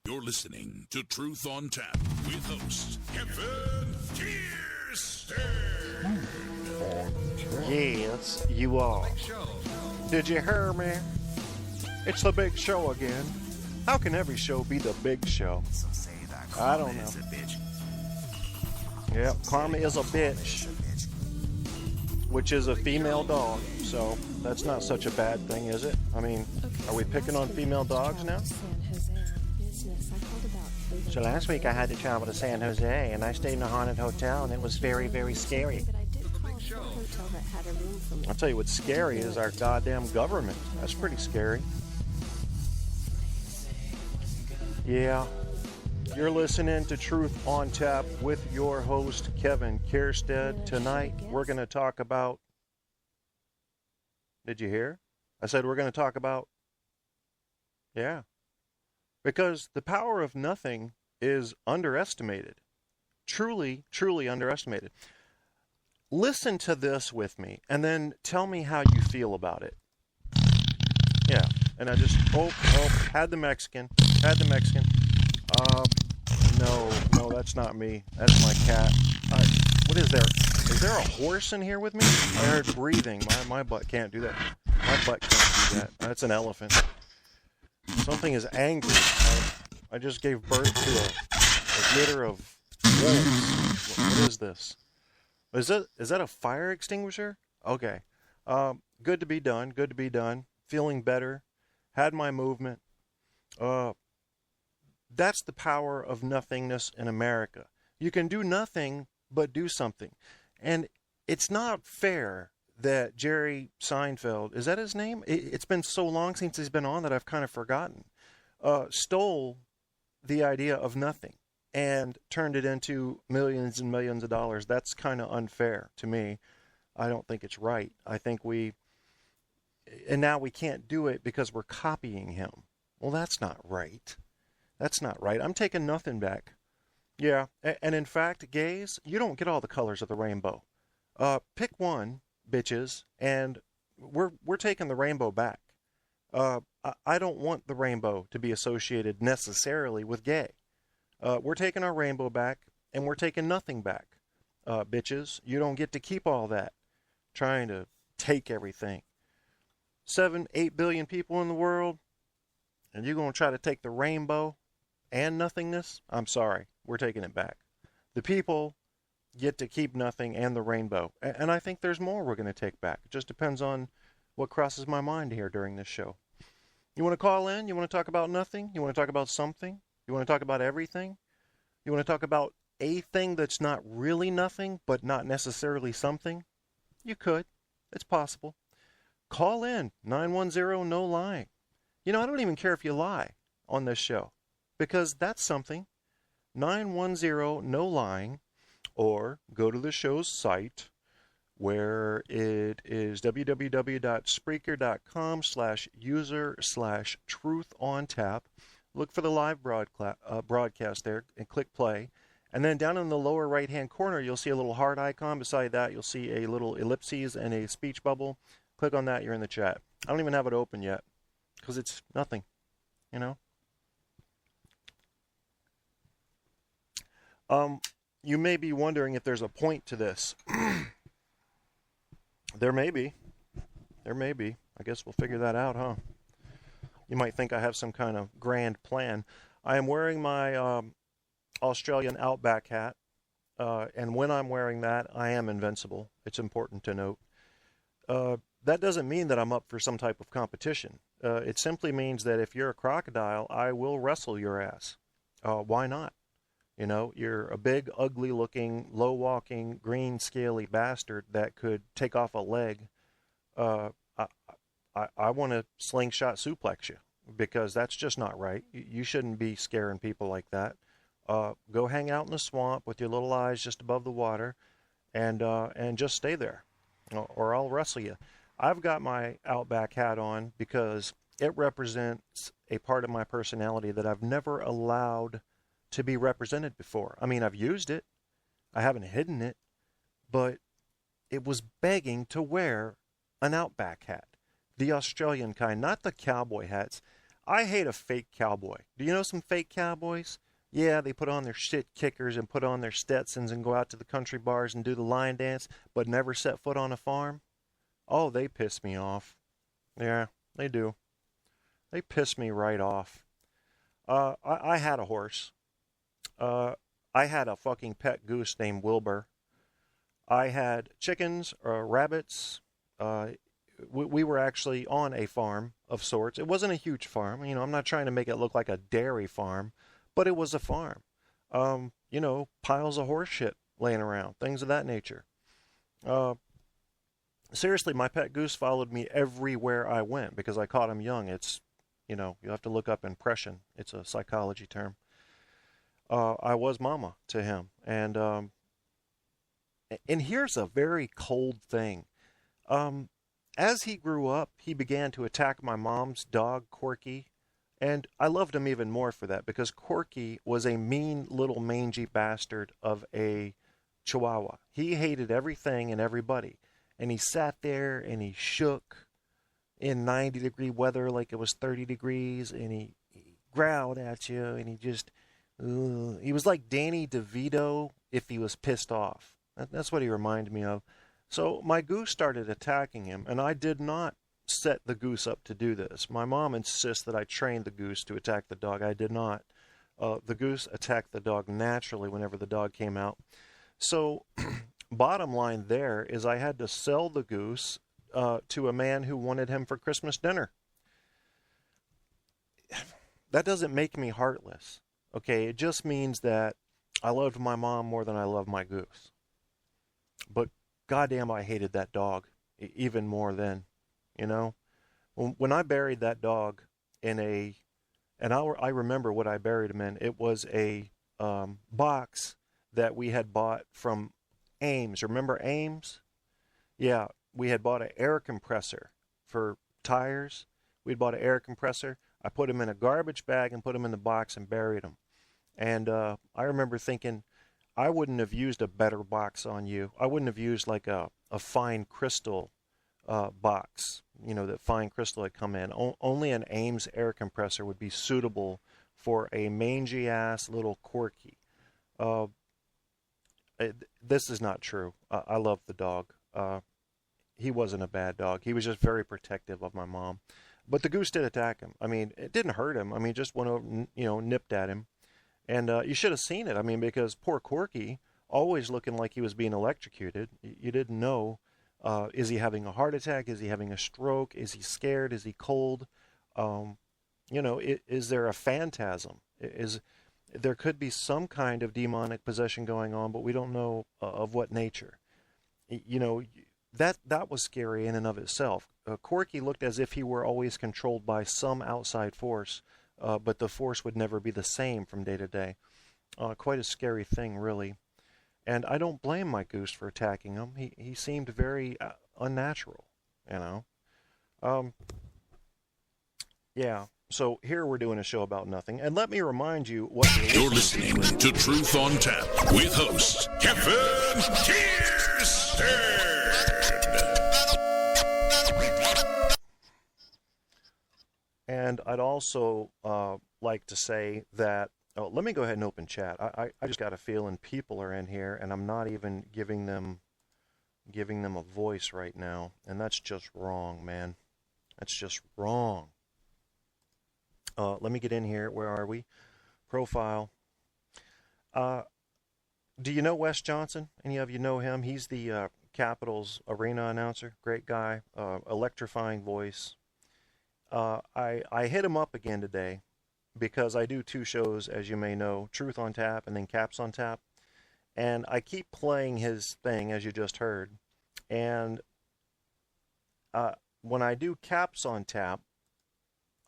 You're listening to Truth on Tap with host Kevin Kirsten. Yes, you are. Did you hear me? It's the big show again. How can every show be the big show? I don't know. Yep, Karma is a bitch, which is a female dog, so that's not such a bad thing, is it? I mean, are we picking on female dogs now? So last week I had to travel to San Jose, and I stayed in a haunted hotel, and it was very, very scary. I'll tell you what's scary is our goddamn government. That's pretty scary. Yeah. You're listening to Truth on Tap with your host, Kevin Kierstead. Tonight, we're going to talk about... Did you hear? I said we're going to talk about... Yeah. Because the power of nothing is underestimated. Truly, truly underestimated. Listen to this with me, and then tell me how you feel about it. Yeah, and I just... had the Mexican. No, that's not me. That's my cat. What is there? Is there a horse in here with me? I heard breathing. My butt can't do that. My butt can't do that. That's an elephant. Something is angry. I just gave birth to a litter of wolves. What is this? Is that a fire extinguisher? Okay. Good to be done. Good to be done. Feeling better. Had my movement. That's the power of nothingness in America. You can do nothing but do something. And it's not fair that Jerry Seinfeld, is that his name? It's been so long since he's been on that I've kind of forgotten, stole the idea of nothing and turned it into millions and millions of dollars. That's kind of unfair to me. I don't think it's right. I think and now we can't do it because we're copying him. Well, that's not right. That's not right. I'm taking nothing back. Yeah, and in fact, gays, you don't get all the colors of the rainbow. Pick one, bitches, and we're taking the rainbow back. I don't want the rainbow to be associated necessarily with gay. We're taking our rainbow back, and we're taking nothing back. Bitches, you don't get to keep all that. Trying to take everything. 7-8 billion people in the world, and you're going to try to take the rainbow and nothingness? I'm sorry, we're taking it back. The people get to keep nothing and the rainbow. And I think there's more we're going to take back. It just depends on what crosses my mind here during this show. You want to call in? You want to talk about nothing? You want to talk about something? You want to talk about everything? You want to talk about a thing that's not really nothing, but not necessarily something? You could. It's possible. Call in, 910 no lying. I don't even care if you lie on this show, because that's something. 910 no lying, or go to the show's site, where it is www.spreaker.com/user/truthontap. Look for the live broadcast there and click play. And then down in the lower right-hand corner, you'll see a little heart icon. Beside that, you'll see a little ellipses and a speech bubble. Click on that, you're in the chat. I don't even have it open yet, because it's nothing, You may be wondering if there's a point to this. There may be. I guess we'll figure that out, huh? You might think I have some kind of grand plan. I am wearing my Australian Outback hat, and when I'm wearing that, I am invincible. It's important to note. That doesn't mean that I'm up for some type of competition. It simply means that if you're a crocodile, I will wrestle your ass. Why not? You're a big, ugly-looking, low-walking, green, scaly bastard that could take off a leg. I want to slingshot suplex you, because that's just not right. You shouldn't be scaring people like that. Go hang out in the swamp with your little eyes just above the water, and just stay there, or I'll wrestle you. I've got my Outback hat on because it represents a part of my personality that I've never allowed to be represented before. I mean, I've used it. I haven't hidden it. But it was begging to wear an Outback hat. The Australian kind, not the cowboy hats. I hate a fake cowboy. Do you know some fake cowboys? Yeah, they put on their shit kickers and put on their Stetsons and go out to the country bars and do the line dance, but never set foot on a farm. Oh, they piss me off. Yeah, they do. They piss me right off. I had a horse. I had a fucking pet goose named Wilbur. I had chickens, rabbits. We were actually on a farm of sorts. It wasn't a huge farm. You know, I'm not trying to make it look like a dairy farm, but it was a farm. You know, piles of horse shit laying around, things of that nature. Seriously, my pet goose followed me everywhere I went because I caught him young. It's, you know, you have to look up impression. It's a psychology term. I was mama to him. And here's a very cold thing. As he grew up, he began to attack my mom's dog, Corky. And I loved him even more for that because Corky was a mean little mangy bastard of a Chihuahua. He hated everything and everybody. And he sat there and he shook in 90-degree weather like it was 30 degrees. And he growled at you and he just, he was like Danny DeVito if he was pissed off. That's what he reminded me of. So my goose started attacking him, and I did not set the goose up to do this. My mom insists that I trained the goose to attack the dog. I did not. The goose attacked the dog naturally whenever the dog came out. So bottom line there is I had to sell the goose to a man who wanted him for Christmas dinner. That doesn't make me heartless. Okay, it just means that I loved my mom more than I love my goose. But goddamn, I hated that dog even more then, you know. When I buried that dog in I remember what I buried him in. It was a box that we had bought from Ames. Remember Ames? Yeah, we had bought an air compressor for tires. We'd bought an air compressor. I put him in a garbage bag and put him in the box and buried him. And I remember thinking, I wouldn't have used a better box on you. I wouldn't have used like a fine crystal box, you know, that fine crystal had come in. Only an Ames air compressor would be suitable for a mangy-ass little Corky. This is not true. I love the dog. He wasn't a bad dog. He was just very protective of my mom. But the goose did attack him. I mean, it didn't hurt him. I mean, just went over, you know, nipped at him. And you should have seen it. I mean, because poor Corky, always looking like he was being electrocuted. You didn't know, is he having a heart attack? Is he having a stroke? Is he scared? Is he cold? You know, is there a phantasm? There could be some kind of demonic possession going on, but we don't know of what nature. You know, that was scary in and of itself. Corky looked as if he were always controlled by some outside force. But the force would never be the same from day to day. Quite a scary thing, really. And I don't blame my goose for attacking him. He seemed very unnatural, you know. Yeah, so here we're doing a show about nothing. And let me remind you what you're listening to Truth on Tap with host Kevin Kierstead. And I'd also like to say that, let me go ahead and open chat. I just got a feeling people are in here, and I'm not even giving them a voice right now. And that's just wrong, man. That's just wrong. Let me get in here. Where are we? Profile. Do you know Wes Johnson? Any of you know him? He's the Capitals arena announcer. Great guy. Electrifying voice. I hit him up again today because I do two shows, as you may know, Truth on Tap and then Caps on Tap. And I keep playing his thing, as you just heard. And when I do Caps on Tap,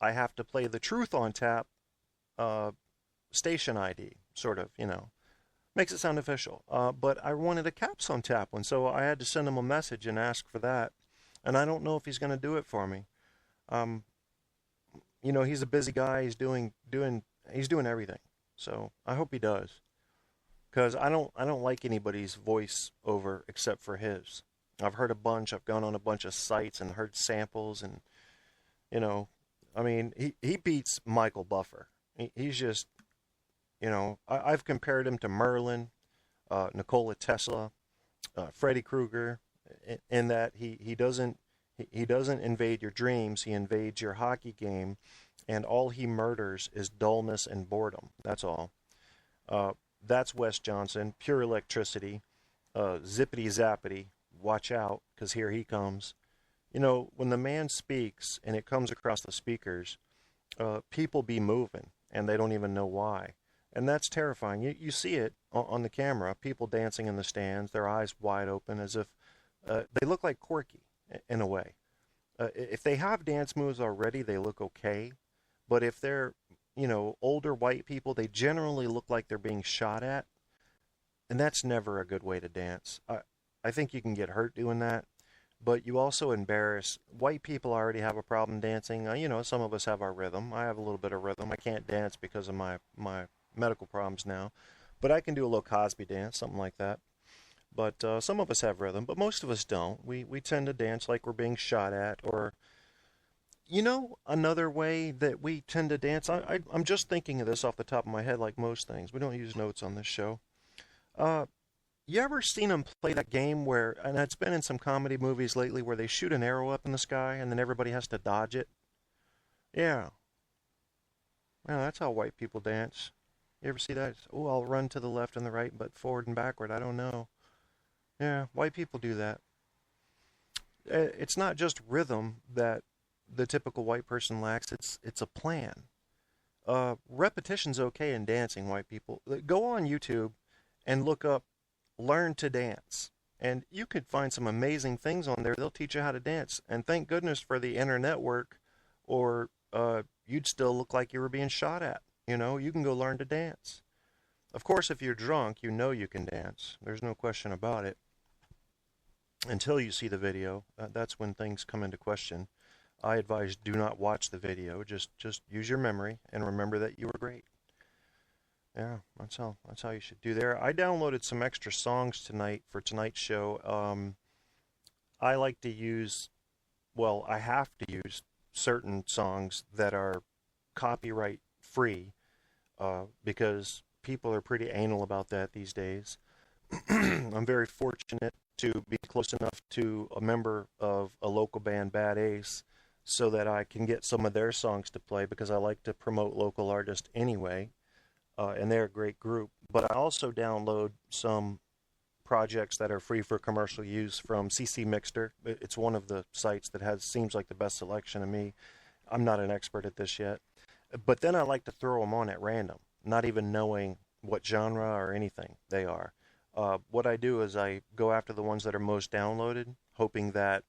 I have to play the Truth on Tap station ID, sort of, you know. Makes it sound official. But I wanted a Caps on Tap one, so I had to send him a message and ask for that. And I don't know if he's going to do it for me. You know, he's a busy guy. He's doing everything. So I hope he does, because I don't like anybody's voice over except for his. I've heard a bunch. I've gone on a bunch of sites and heard samples, and you know, I mean, he beats Michael Buffer. He's just, I've compared him to Merlin, Nikola Tesla, Freddy Krueger, in that he doesn't invade your dreams. He invades your hockey game, and all he murders is dullness and boredom. That's all. That's Wes Johnson, pure electricity, zippity zappity. Watch out, because here he comes. When the man speaks and it comes across the speakers, people be moving, and they don't even know why. And that's terrifying. You see it on the camera, people dancing in the stands, their eyes wide open as if they look like Corky in a way. If they have dance moves already, they look okay. But if they're, older white people, they generally look like they're being shot at. And that's never a good way to dance. I think you can get hurt doing that. But you also embarrass white people. Already have a problem dancing. Some of us have our rhythm. I have a little bit of rhythm. I can't dance because of my medical problems now, but I can do a little Cosby dance, something like that. But some of us have rhythm, but most of us don't. We tend to dance like we're being shot at, or another way that we tend to dance. I'm just thinking of this off the top of my head, like most things. We don't use notes on this show. You ever seen them play that game where, and it's been in some comedy movies lately, where they shoot an arrow up in the sky and then everybody has to dodge it? Yeah. Well, that's how white people dance. You ever see that? Oh, I'll run to the left and the right, but forward and backward, I don't know. Yeah, white people do that. It's not just rhythm that the typical white person lacks. It's a plan. Repetition's okay in dancing, white people. Go on YouTube and look up Learn to Dance. And you could find some amazing things on there. They'll teach you how to dance. And thank goodness for the internet work, or you'd still look like you were being shot at. You can go learn to dance. Of course, if you're drunk, you can dance. There's no question about it. Until you see the video, that's when things come into question. I advise do not watch the video. Just use your memory and remember that you were great. Yeah, that's how you should do there. I downloaded some extra songs tonight for tonight's show. I like to use, I have to use certain songs that are copyright free, because people are pretty anal about that these days. I'm very fortunate to be close enough to a member of a local band, Bad Ace, so that I can get some of their songs to play, because I like to promote local artists anyway, and they're a great group. But I also download some projects that are free for commercial use from CC Mixter. It's one of the sites that seems like the best selection to me. I'm not an expert at this yet. But then I like to throw them on at random, not even knowing what genre or anything they are. What I do is I go after the ones that are most downloaded, hoping that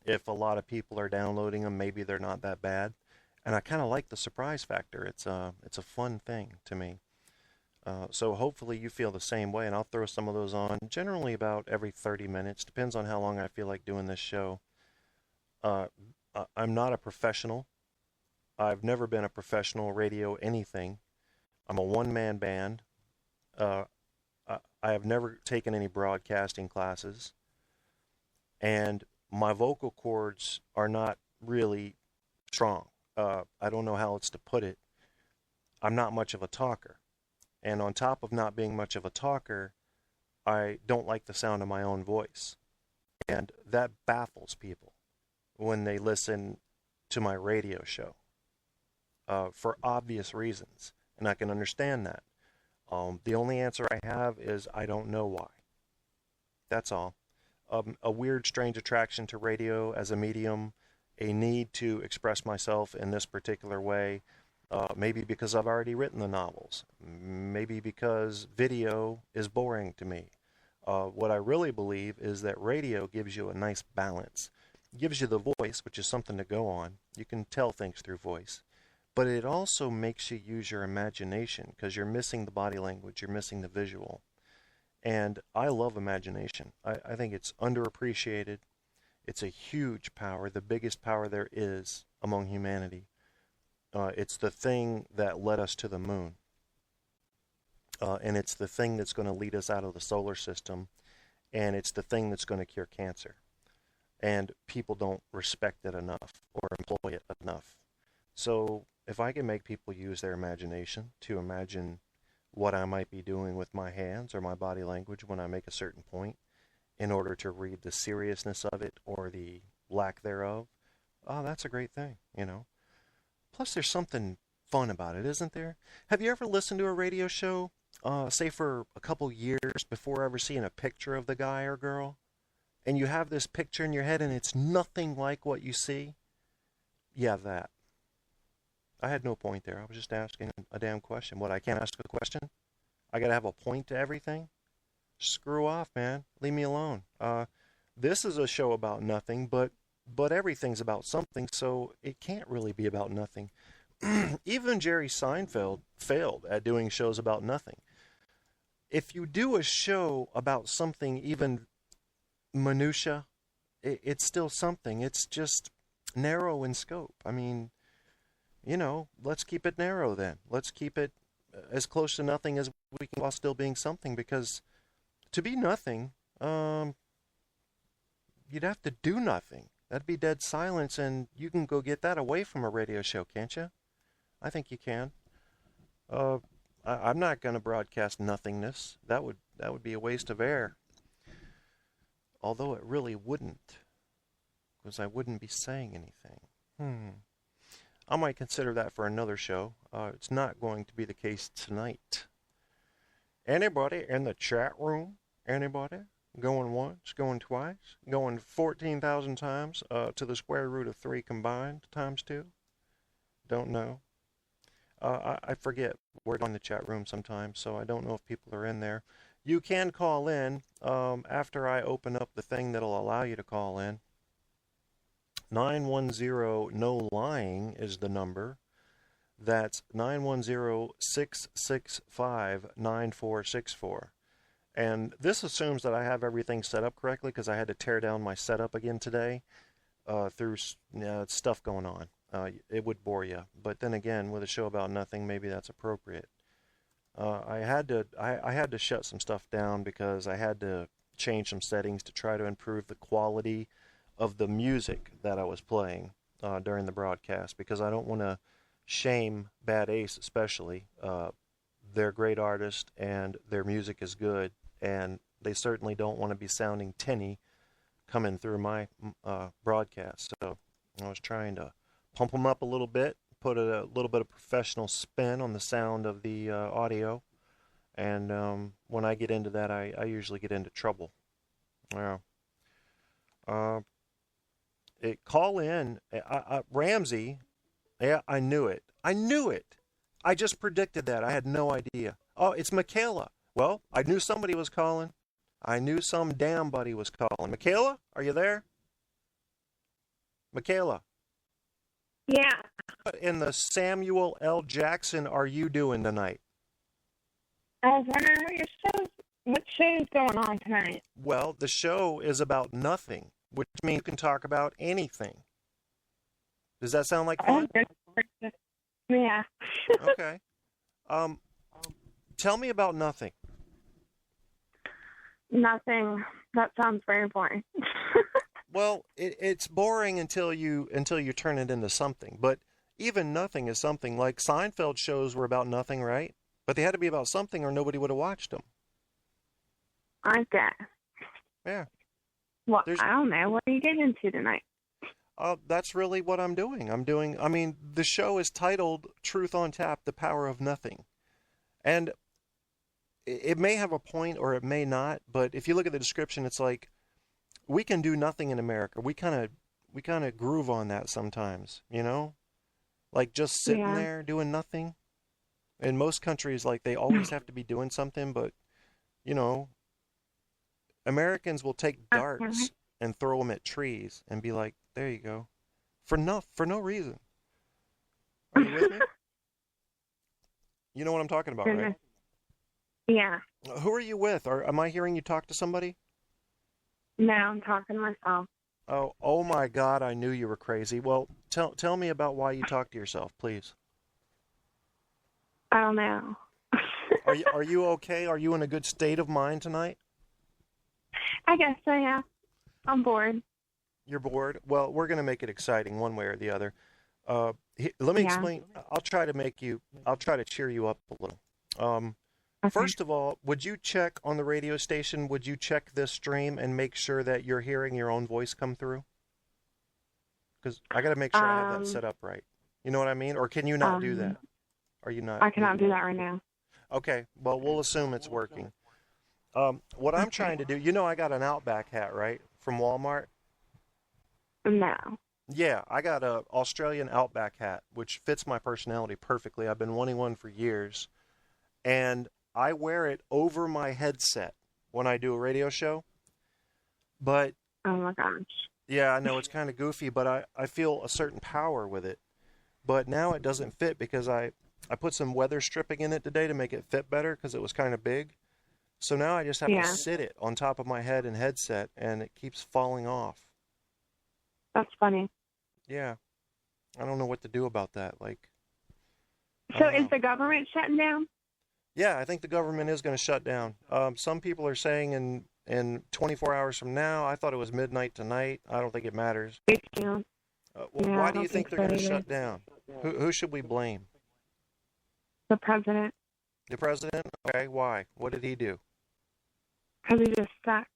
if a lot of people are downloading them, maybe they're not that bad. And I kind of like the surprise factor. It's a fun thing to me. So hopefully you feel the same way, and I'll throw some of those on generally about every 30 minutes. Depends on how long I feel like doing this show. I'm not a professional. I've never been a professional radio anything. I'm a one-man band. I have never taken any broadcasting classes. And my vocal cords are not really strong. I don't know how else to put it. I'm not much of a talker. And on top of not being much of a talker, I don't like the sound of my own voice. And that baffles people when they listen to my radio show, for obvious reasons. And I can understand that. The only answer I have is I don't know why. That's all. A weird, strange attraction to radio as a medium, a need to express myself in this particular way. Maybe because I've already written the novels. Maybe because video is boring to me. What I really believe is that radio gives you a nice balance. It gives you the voice, which is something to go on. You can tell things through voice. But it also makes you use your imagination, because you're missing the body language, you're missing the visual. And I love imagination. I think it's underappreciated. It's a huge power, the biggest power there is among humanity. It's the thing that led us to the moon. And it's the thing that's going to lead us out of the solar system. And it's the thing that's going to cure cancer. And people don't respect it enough or employ it enough. So if I can make people use their imagination to imagine what I might be doing with my hands or my body language when I make a certain point in order to read the seriousness of it or the lack thereof, oh, that's a great thing, you know. Plus, there's something fun about it, isn't there? Have you ever listened to a radio show, say for a couple years before ever seeing a picture of the guy or girl? And you have this picture in your head and it's nothing like what you see? Yeah, that. I had no point there. I was just asking a damn question. What, I can't ask a question? I gotta have a point to everything? Screw off, man. Leave me alone. This is a show about nothing, but everything's about something, so it can't really be about nothing. Even Jerry Seinfeld failed at doing shows about nothing. If you do a show about something even minutia, it's still something. It's just narrow in scope. I mean, you know, let's keep it narrow then. Let's keep it as close to nothing as we can while still being something, because to be nothing, you'd have to do nothing. That'd be dead silence, and you can go get that away from a radio show, can't you? I think you can. I'm not going to broadcast nothingness. That would be a waste of air. Although it really wouldn't, because I wouldn't be saying anything. I might consider that for another show. It's not going to be the case tonight. Anybody in the chat room? Anybody? Going once, going twice, going 14,000 times to the square root of 3 combined times 2? Don't know. I forget. We're in the chat room sometimes, so I don't know if people are in there. You can call in after I open up the thing that'll allow you to call in. 910-NO-LYING is the number. That's 910-665-9464. And this assumes that I have everything set up correctly, because I had to tear down my setup again today through stuff going on. It would bore you. But then again, with a show about nothing, maybe that's appropriate. I had to shut some stuff down because I had to change some settings to try to improve the quality of the music that I was playing during the broadcast, because I don't want to shame Bad Ace especially. They're great artists and their music is good, and they certainly don't want to be sounding tinny coming through my broadcast. So I was trying to pump them up a little bit, put a little bit of professional spin on the sound of the audio, and when I get into that, I usually get into trouble. Yeah. Call in. Ramsey, yeah, I knew it. I just predicted that. I had no idea. Oh, it's Michaela. Well, I knew somebody was calling. I knew some damn buddy was calling. Michaela, are you there? Michaela. Yeah. What in the Samuel L. Jackson are you doing tonight? I was wondering what show's going on tonight. Well, the show is about nothing, which means you can talk about anything. Does that sound like fun? Yeah. Okay. Tell me about nothing. Nothing. That sounds very boring. Well, it's boring until you turn it into something. But even nothing is something. Like Seinfeld shows were about nothing, right? But they had to be about something, or nobody would have watched them. I guess. Yeah. Well, I don't know. What are you getting into tonight? That's really what I'm doing. I mean, the show is titled Truth on Tap, The Power of Nothing. And it may have a point or it may not, but if you look at the description, it's like, we can do nothing in America. We kind of groove on that sometimes, you know? Like just sitting there doing nothing. In most countries, like, they always have to be doing something, but, you know, Americans will take darts and throw them at trees and be like, there you go. For no reason. Are you with me? You know what I'm talking about, right? Yeah. Who are you with? Am I hearing you talk to somebody? No, I'm talking to myself. Oh my God, I knew you were crazy. Well, tell me about why you talk to yourself, please. I don't know. Are you okay? Are you in a good state of mind tonight? I guess so, yeah. I'm bored. You're bored? Well, we're going to make it exciting one way or the other. Let me Yeah. explain. I'll try to cheer you up a little. Okay. First of all, would you check on the radio station? Would you check this stream and make sure that you're hearing your own voice come through? Because I got to make sure I have that set up right. You know what I mean? Or can you not do that? Are you not? I cannot do that right now. Okay. Well, we'll assume it's working. What I'm trying to do, you know, I got an Outback hat, right, from Walmart. No. Yeah, I got a Australian Outback hat, which fits my personality perfectly. I've been wanting one for years, and I wear it over my headset when I do a radio show. But Oh my gosh. yeah, I know it's kind of goofy, but I feel a certain power with it. But now it doesn't fit because I put some weather stripping in it today to make it fit better because it was kind of big. So now I just have to sit it on top of my head and headset, and it keeps falling off. That's funny. Yeah. I don't know what to do about that. Like, So is the government shutting down? yeah, I think the government is going to shut down. Some people are saying in 24 hours from now. I thought it was midnight tonight. I don't think it matters. Me too. Yeah, why I do you don't think think they're so going to either. shut down? Who should we blame? The president. The president? Okay, why? What did he do? Because he just sucks.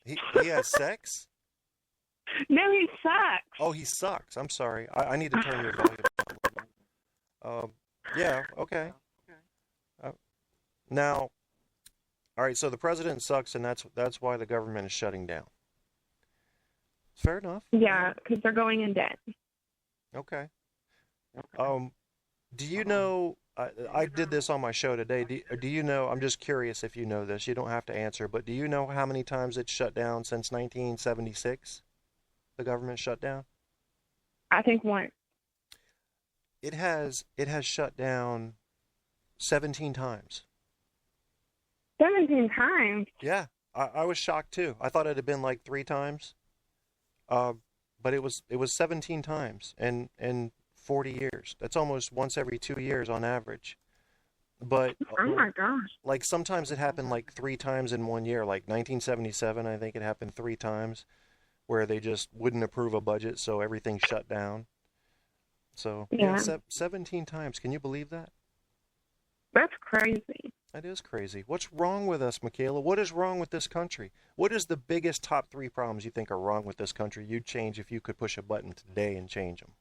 He has sex? No, he sucks. Oh, he sucks. I'm sorry. I need to turn your volume down. Yeah, okay. Now, all right, so the president sucks, and that's why the government is shutting down. Fair enough. Yeah, because they're going in debt. Okay. Do you know, I did this on my show today, do you know, I'm just curious if you know this, you don't have to answer, but do you know how many times it's shut down since 1976? The government shut down? I think once. It has shut down 17 times. 17 times? Yeah, I was shocked too. I thought it had been like 3 times. But it was 17 times in 40 years. That's almost once every 2 years on average. But Oh my gosh. like sometimes it happened like 3 times in 1 year. Like 1977, I think it happened 3 times, where they just wouldn't approve a budget, so everything shut down. So yeah, 17 times. Can you believe that? That's crazy. That is crazy. What's wrong with us, Michaela? What is wrong with this country? What is the biggest top 3 problems you think are wrong with this country you'd change if you could push a button today and change them?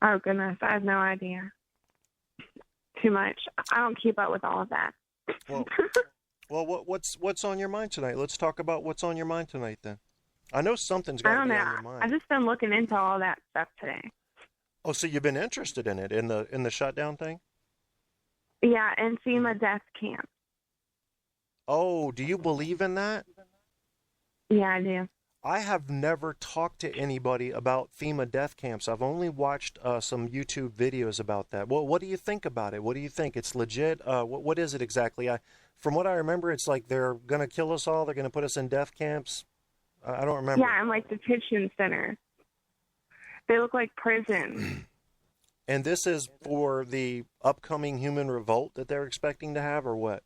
Oh goodness, I have no idea. Too much. I don't keep up with all of that. Well, what's on your mind tonight? Let's talk about what's on your mind tonight then. I know something's got to be on your mind. I've just been looking into all that stuff today. Oh, so you've been interested in it, in the shutdown thing? Yeah, and FEMA death camp. Oh, do you believe in that? Yeah, I do. I have never talked to anybody about FEMA death camps. I've only watched some YouTube videos about that. Well, what do you think about it? What do you think? It's legit? What is it exactly? From what I remember, it's like they're going to kill us all. They're going to put us in death camps. I don't remember. Yeah, and like detention center. They look like prisons. And this is for the upcoming human revolt that they're expecting to have, or what?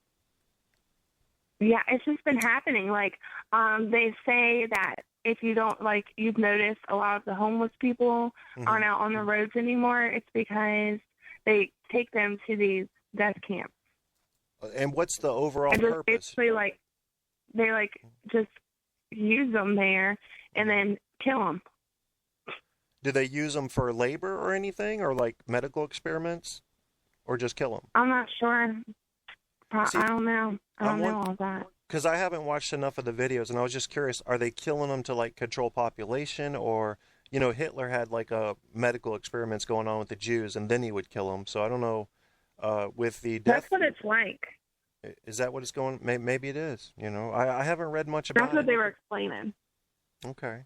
Yeah, it's just been happening. Like, they say that if you don't, like, you've noticed a lot of the homeless people aren't out on the roads anymore. It's because they take them to these death camps. And what's the overall and just purpose? basically, like, they, like, just use them there and then kill them. Do they use them for labor or anything, or like medical experiments, or just kill them? I'm not sure. See, I don't know. I don't know all that. Because I haven't watched enough of the videos, and I was just curious, are they killing them to like control population, or, you know, Hitler had like medical experiments going on with the Jews, and then he would kill them. So I don't know with the death. That's what it's like. Is that what it's going? Maybe it is. You know, I haven't read much about it. That's what they were explaining. Okay.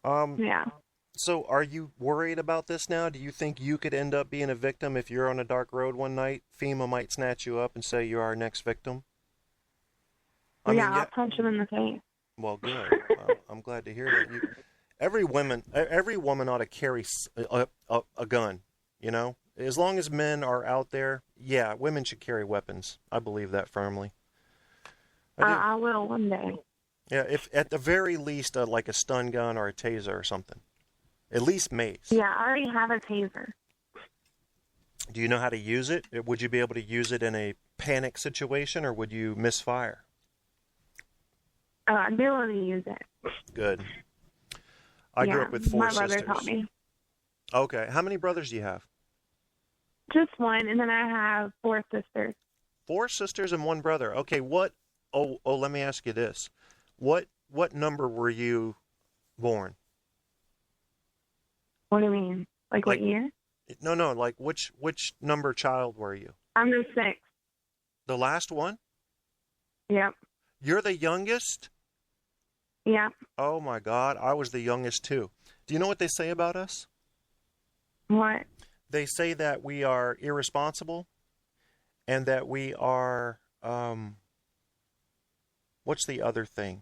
Yeah. So are you worried about this now? Do you think you could end up being a victim if you're on a dark road one night? FEMA might snatch you up and say you're our next victim? I'll punch him in the face. Well, good. I'm glad to hear that. Every woman ought to carry a gun, you know? As long as men are out there, yeah, women should carry weapons. I believe that firmly. I will one day. Yeah, if at the very least, like a stun gun or a taser or something. At least mace. Yeah, I already have a taser. Do you know how to use it? Would you be able to use it in a panic situation, or would you misfire? I'd be able to use it. Good. I grew up with four sisters. My brother taught me. Okay. How many brothers do you have? Just one, and then I have 4 sisters. 4 sisters and 1 brother. Okay, what? Oh, let me ask you this. What number were you born? What do you mean? Like what year? No, like which number child were you? I'm the 6th. The last one? Yep. You're the youngest? Yep. Oh my God, I was the youngest too. Do you know what they say about us? What? They say that we are irresponsible and that we are, what's the other thing?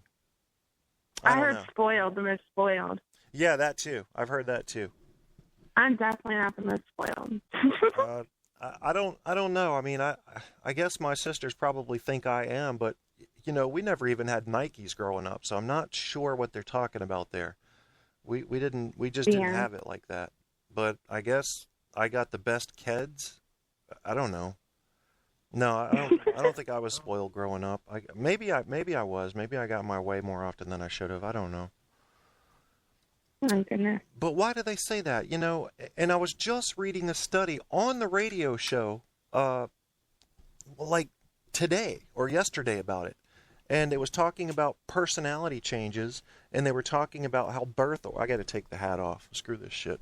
I heard know. Spoiled, the most spoiled. Yeah, that too. I've heard that too. I'm definitely not the most spoiled. I don't know. I mean, I guess my sisters probably think I am, but you know, we never even had Nikes growing up, so I'm not sure what they're talking about there. We just didn't have it like that. But I guess I got the best kids. I don't know. No, I don't think I was spoiled growing up. Maybe I was. Maybe I got my way more often than I should have. I don't know. My goodness. But why do they say that? You know, and I was just reading a study on the radio show, like today or yesterday about it. And it was talking about personality changes, and they were talking about how I got to take the hat off. Screw this shit.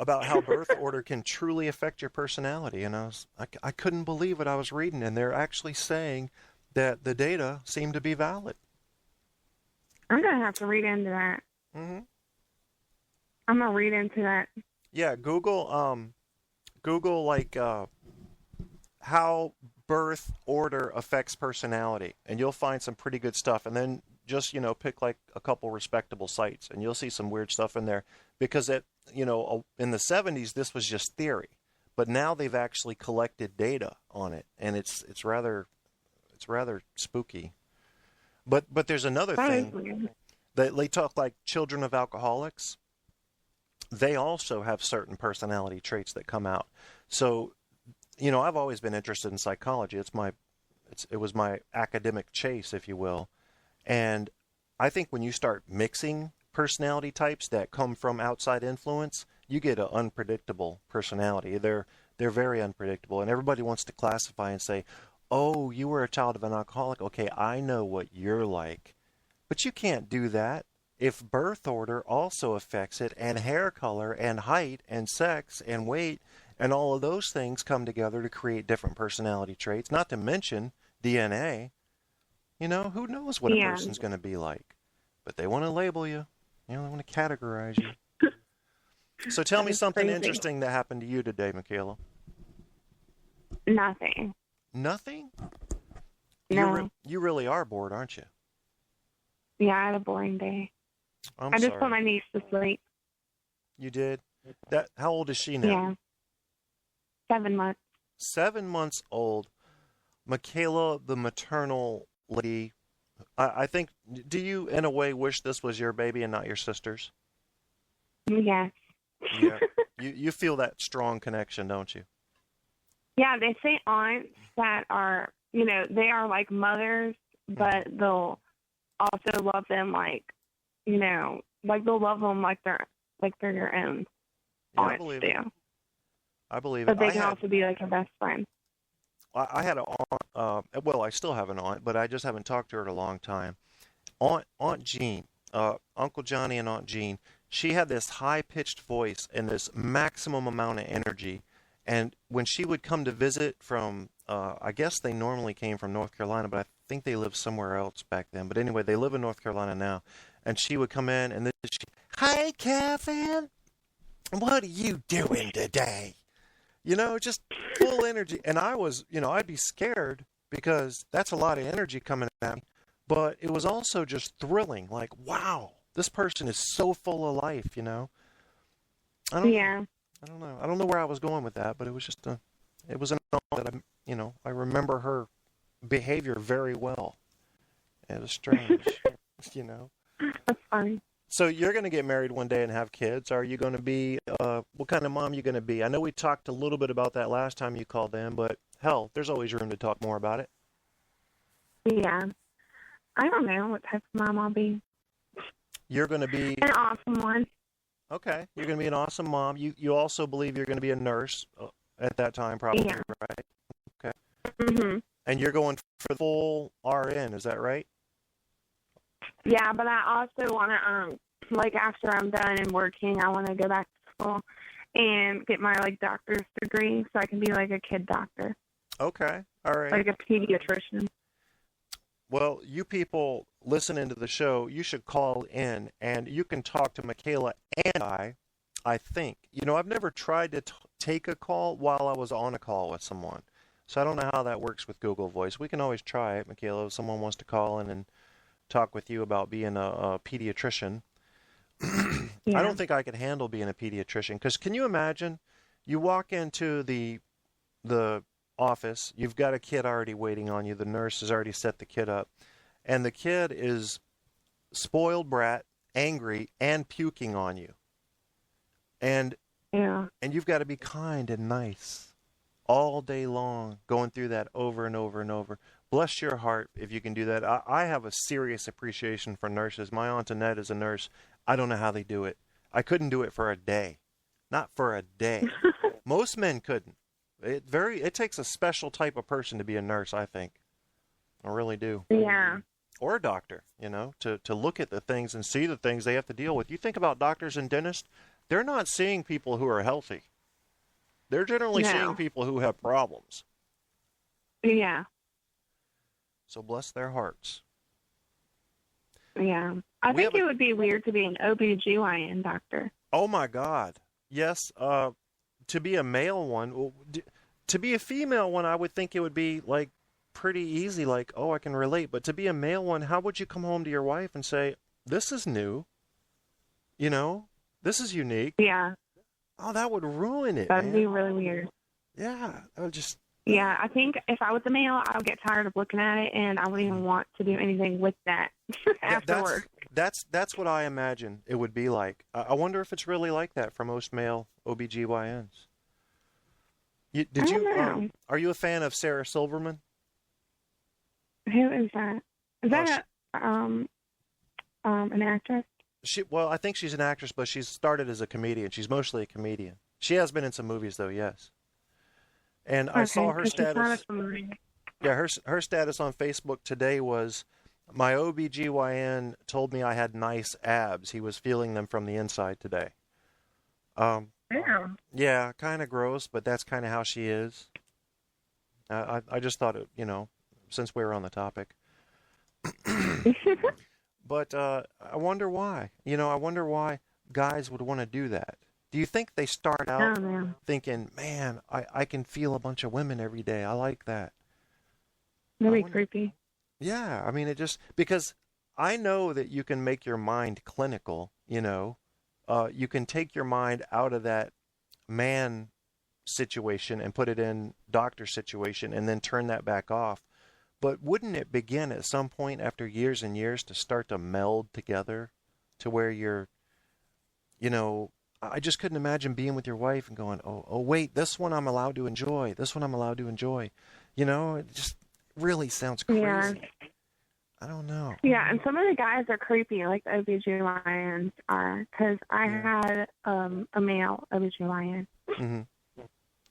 About how birth order can truly affect your personality. And I couldn't believe what I was reading. And they're actually saying that the data seem to be valid. I'm going to have to read into that. Mm-hmm. I'm going to read into that. Yeah, Google like how birth order affects personality, and you'll find some pretty good stuff. And then just, you know, pick like a couple respectable sites, and you'll see some weird stuff in there, because in the 70s this was just theory, but now they've actually collected data on it, and it's rather spooky. But there's another thing that they talk, like children of alcoholics. They also have certain personality traits that come out. So, you know, I've always been interested in psychology. It was my academic chase, if you will. And I think when you start mixing personality types that come from outside influence, you get an unpredictable personality. They're very unpredictable, and everybody wants to classify and say, "Oh, you were a child of an alcoholic. Okay, I know what you're like." But you can't do that. If birth order also affects it, and hair color and height and sex and weight and all of those things come together to create different personality traits, not to mention DNA, you know, who knows what a person's going to be like. But they want to label you. You know, they want to categorize you. So tell me something interesting that happened to you today, Michaela. Nothing. Nothing? No. You really are bored, aren't you? Yeah, I had a boring day. I just put my niece to sleep. You did? How old is she now? Yeah. 7 months. 7 months old. Michaela, the maternal lady, I think, do you in a way wish this was your baby and not your sister's? Yes. Yeah. You feel that strong connection, don't you? Yeah, they say aunts that are, you know, they are like mothers, but they'll also love them like, you know, like they'll love them like they're your own aunts do. I believe it. But they can also be like your best friend. I had an aunt, well, I still have an aunt, but I just haven't talked to her in a long time. Aunt Jean, Uncle Johnny and Aunt Jean, she had this high-pitched voice and this maximum amount of energy. And when she would come to visit from, I guess they normally came from North Carolina, but I think they lived somewhere else back then. But anyway, they live in North Carolina now. And she would come in and then "Hi, Kevin. What are you doing today?" You know, just full energy. And I was, you know, I'd be scared because that's a lot of energy coming at me. But it was also just thrilling. Like, wow, this person is so full of life, you know. I don't know. I don't know where I was going with that, but it was just it was an aunt that I remember her behavior very well. It was strange, you know. That's funny. So you're going to get married one day and have kids. Are you going to be, what kind of mom are you going to be? I know we talked a little bit about that last time you called in, but hell, there's always room to talk more about it. Yeah. I don't know what type of mom I'll be. You're going to be an awesome one. Okay. You're going to be an awesome mom. You also believe you're going to be a nurse at that time, probably, Yeah. right? Okay. Mhm. And you're going for full RN, is that right? Yeah, but I also want to, like, after I'm done and working, I want to go back to school and get my, like, doctor's degree so I can be, like, a kid doctor. Okay. All right. Like a pediatrician. Well, you people listening to the show, you should call in and you can talk to Michaela and I think. You know, I've never tried to take a call while I was on a call with someone. So I don't know how that works with Google Voice. We can always try it, Michaela, if someone wants to call in and talk with you about being a pediatrician. Yeah. I don't think I could handle being a pediatrician because can you imagine you walk into the office, you've got a kid already waiting on you, the nurse has already set the kid up, and the kid is spoiled brat, angry, and puking on you. And you've got to be kind and nice all day long, going through that over and over and over. Bless your heart if you can do that. I have a serious appreciation for nurses. My Aunt Annette is a nurse. I don't know how they do it. I couldn't do it for a day. Not for a day. Most men couldn't. It takes a special type of person to be a nurse, I think. I really do. Yeah. Or a doctor, you know, to look at the things and see the things they have to deal with. You think about doctors and dentists, they're not seeing people who are healthy. They're generally seeing people who have problems. Yeah. So bless their hearts. Yeah. I think it would be weird to be an OBGYN doctor. Oh, my God. Yes. To be a male one, to be a female one, I would think it would be, like, pretty easy. Like, oh, I can relate. But to be a male one, how would you come home to your wife and say, this is new? You know, this is unique. Yeah. Oh, that would ruin it, That would be really weird. Yeah. That would just... Yeah, I think if I was a male, I would get tired of looking at it, and I wouldn't even want to do anything with that afterwards. That's what I imagine it would be like. I wonder if it's really like that for most male OBGYNs. Are you a fan of Sarah Silverman? Who is that? Is that an actress? Well, I think she's an actress, but she's started as a comedian. She's mostly a comedian. She has been in some movies, though, yes. And I saw her status. Yeah, her status on Facebook today was, my OBGYN told me I had nice abs. He was feeling them from the inside today. Yeah, kind of gross, but that's kind of how she is. I just thought it, you know, since we were on the topic. But I wonder why. You know, I wonder why guys would want to do that. Do you think they start out thinking, man, I can feel a bunch of women every day. I like that. That'd be creepy. Yeah, I mean, it just, because I know that you can make your mind clinical, you know. You can take your mind out of that man situation and put it in doctor situation and then turn that back off. But wouldn't it begin at some point after years and years to start to meld together to where you're, you know, I just couldn't imagine being with your wife and going, oh, wait, this one I'm allowed to enjoy. This one I'm allowed to enjoy. You know, it just really sounds crazy. Yeah. I don't know. Yeah, and some of the guys are creepy, like the OBGYNs are, because I had a male OBGYN. Mm-hmm.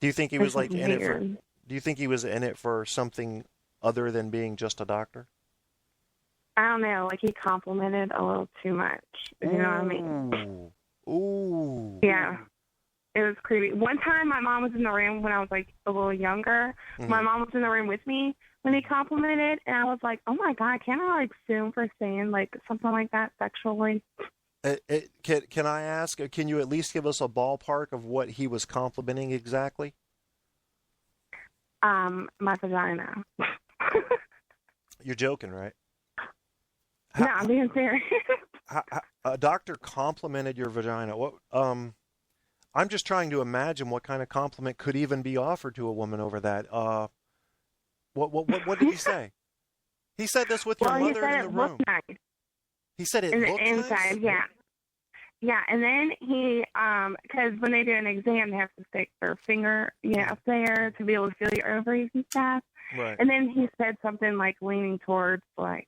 Do you think he was like in it for? Do you think he was in it for something other than being just a doctor? I don't know. Like he complimented a little too much. You know what I mean? Ooh. Yeah. It was creepy. One time my mom was in the room when I was like a little younger. Mm-hmm. My mom was in the room with me when he complimented, and I was like, oh my God, can't I like sue him for saying like something like that sexually? Can I ask, can you at least give us a ballpark of what he was complimenting exactly? My vagina. You're joking, right? No, I'm being serious. A doctor complimented your vagina. What? I'm just trying to imagine what kind of compliment could even be offered to a woman over that. What did he say? He said this with your mother in the room. Nice. He said it in looked the inside, nice? yeah. Yeah, and then he, because when they do an exam, they have to stick their finger, up there to be able to feel your ovaries and stuff. Right. And then he said something like leaning towards, like,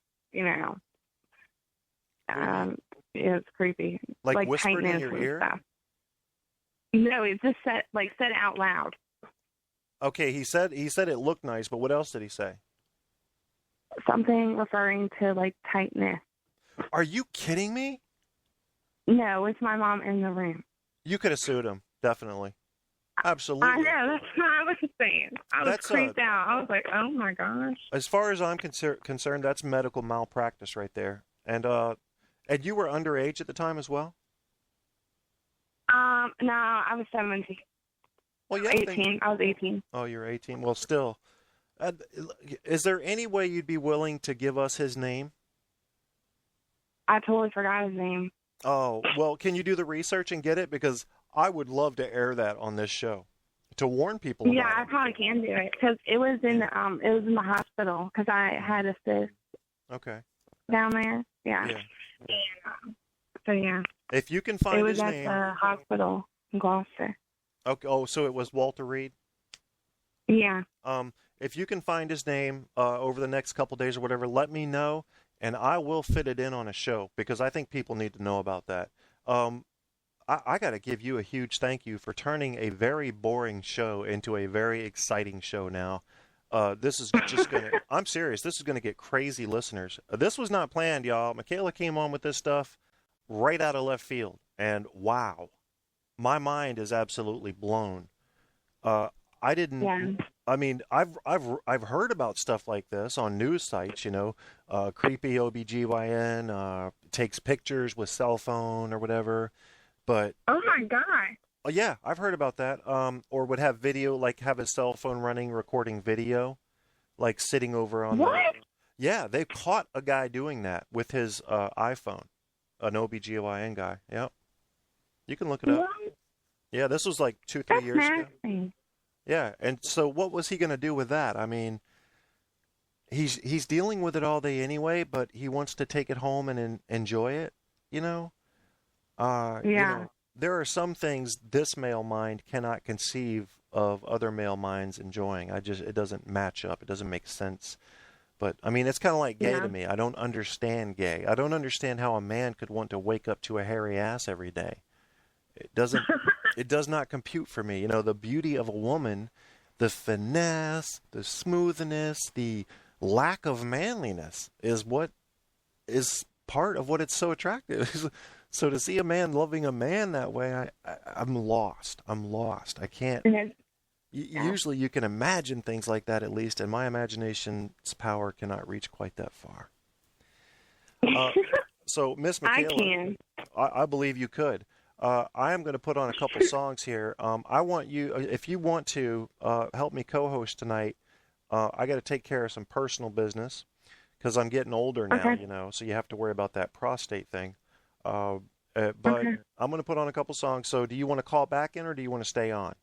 it's creepy. Like whispered in tightness your and ear? stuff. No, it just said out loud. Okay, he said it looked nice, but what else did he say? Something referring to, like, tightness. Are you kidding me? No, it's my mom in the room. You could have sued him, definitely. Absolutely. I know, that's what I was saying. I was creeped out. I was like, oh my gosh. As far as I'm concerned, that's medical malpractice right there. And you were underage at the time as well? No, I was 17. Well, yeah. 18. I was 18. Oh, you're 18. Well, still. Is there any way you'd be willing to give us his name? I totally forgot his name. Oh, well, can you do the research and get it? Because I would love to air that on this show to warn people about Yeah, I it. probably can do it because it was in the hospital because I had a cyst. Okay. Down there. Yeah. Yeah. So yeah. If you can find his name. It was at the hospital in Gloucester. Okay. Oh, so it was Walter Reed? Yeah. If you can find his name over the next couple days or whatever, let me know, and I will fit it in on a show because I think people need to know about that. I got to give you a huge thank you for turning a very boring show into a very exciting show now. This is just going to, I'm serious, this is going to get crazy listeners. This was not planned, y'all. Michaela came on with this stuff right out of left field, and wow, my mind is absolutely blown. I didn't. Yeah. I mean, I've heard about stuff like this on news sites. Creepy OBGYN takes pictures with cell phone or whatever. But oh my god. Yeah, I've heard about that. Or would have video, like have his cell phone running, recording video, like sitting over on. What? Yeah, they caught a guy doing that with his iPhone, an OBGYN guy. Yep. You can look it up. What? Yeah, this was like 2-3 years ago. Nasty. Yeah, and so what was he going to do with that? I mean, he's dealing with it all day anyway, but he wants to take it home and enjoy it, Yeah. There are some things this male mind cannot conceive of other male minds enjoying. It doesn't match up. It doesn't make sense. But, I mean, it's kind of like gay to me. I don't understand gay. I don't understand how a man could want to wake up to a hairy ass every day. It doesn't. It does not compute for me. The beauty of a woman, the finesse, the smoothness, the lack of manliness is what is part of what it's so attractive. So to see a man loving a man that way, I'm lost. I can't. Usually you can imagine things like that at least, and my imagination's power cannot reach quite that far. So, Miss Michaela, I can. I believe you could. I am going to put on a couple songs here. I want you, if you want to help me co-host tonight, I got to take care of some personal business because I'm getting older now, so you have to worry about that prostate thing. But I'm going to put on a couple songs. So do you want to call back in or do you want to stay on?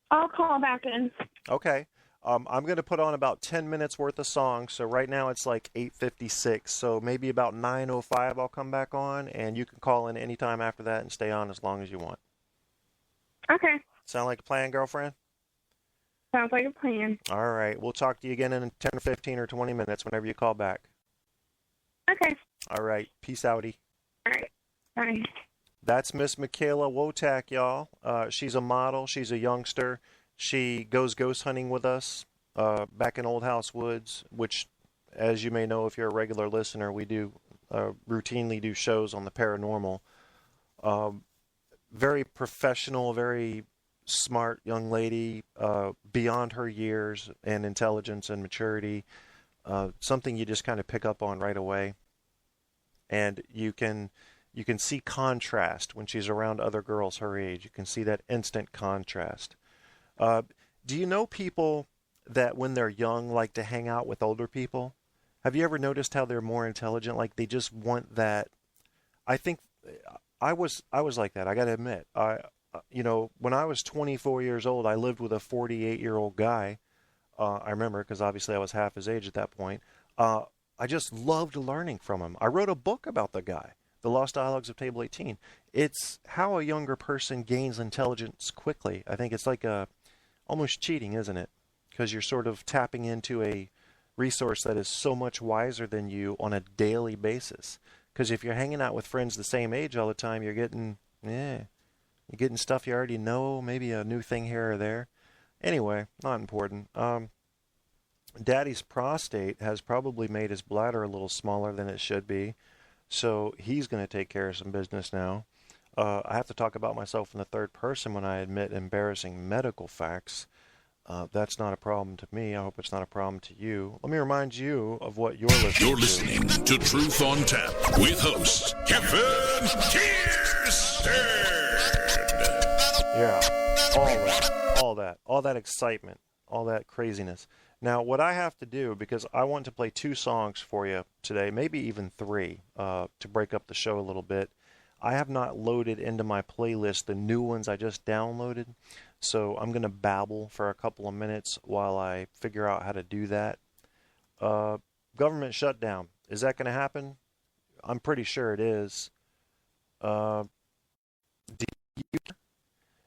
I'll call back in. Okay. I'm going to put on about 10 minutes worth of songs. So right now it's like 8:56. So maybe about 9:05 I'll come back on, and you can call in anytime after that and stay on as long as you want. Okay. Sound like a plan, girlfriend? Sounds like a plan. All right. We'll talk to you again in 10 or 15 or 20 minutes whenever you call back. Okay. All right. Peace outie. All right. Bye. That's Miss Michaela Wotak, y'all. She's a model. She's a youngster. She goes ghost hunting with us back in Old House Woods, which, as you may know if you're a regular listener, we do routinely do shows on the paranormal. Very professional, very smart young lady, beyond her years and intelligence and maturity. Something you just kind of pick up on right away. And you can see contrast when she's around other girls her age. You can see that instant contrast. Do you know people that when they're young like to hang out with older people? Have you ever noticed how they're more intelligent? Like they just want that. I think I was like that. I got to admit. When I was 24 years old, I lived with a 48-year-old guy. I remember because obviously I was half his age at that point. I just loved learning from him. I wrote a book about the guy. The Lost Dialogues of Table 18. It's how a younger person gains intelligence quickly. I think it's like almost cheating, isn't it? Because you're sort of tapping into a resource that is so much wiser than you on a daily basis. Because if you're hanging out with friends the same age all the time, you're getting stuff you already know, maybe a new thing here or there. Anyway, not important. Daddy's prostate has probably made his bladder a little smaller than it should be, so he's going to take care of some business now. I have to talk about myself in the third person when I admit embarrassing medical facts. That's not a problem to me. I hope it's not a problem to you. Let me remind you of what you're listening to. You're listening to Truth on Tap with host Kevin Kirsten. Yeah, all that excitement, all that craziness. Now, what I have to do, because I want to play 2 songs for you today, maybe even 3, to break up the show a little bit. I have not loaded into my playlist the new ones I just downloaded, so I'm going to babble for a couple of minutes while I figure out how to do that. Government shutdown. Is that going to happen? I'm pretty sure it is.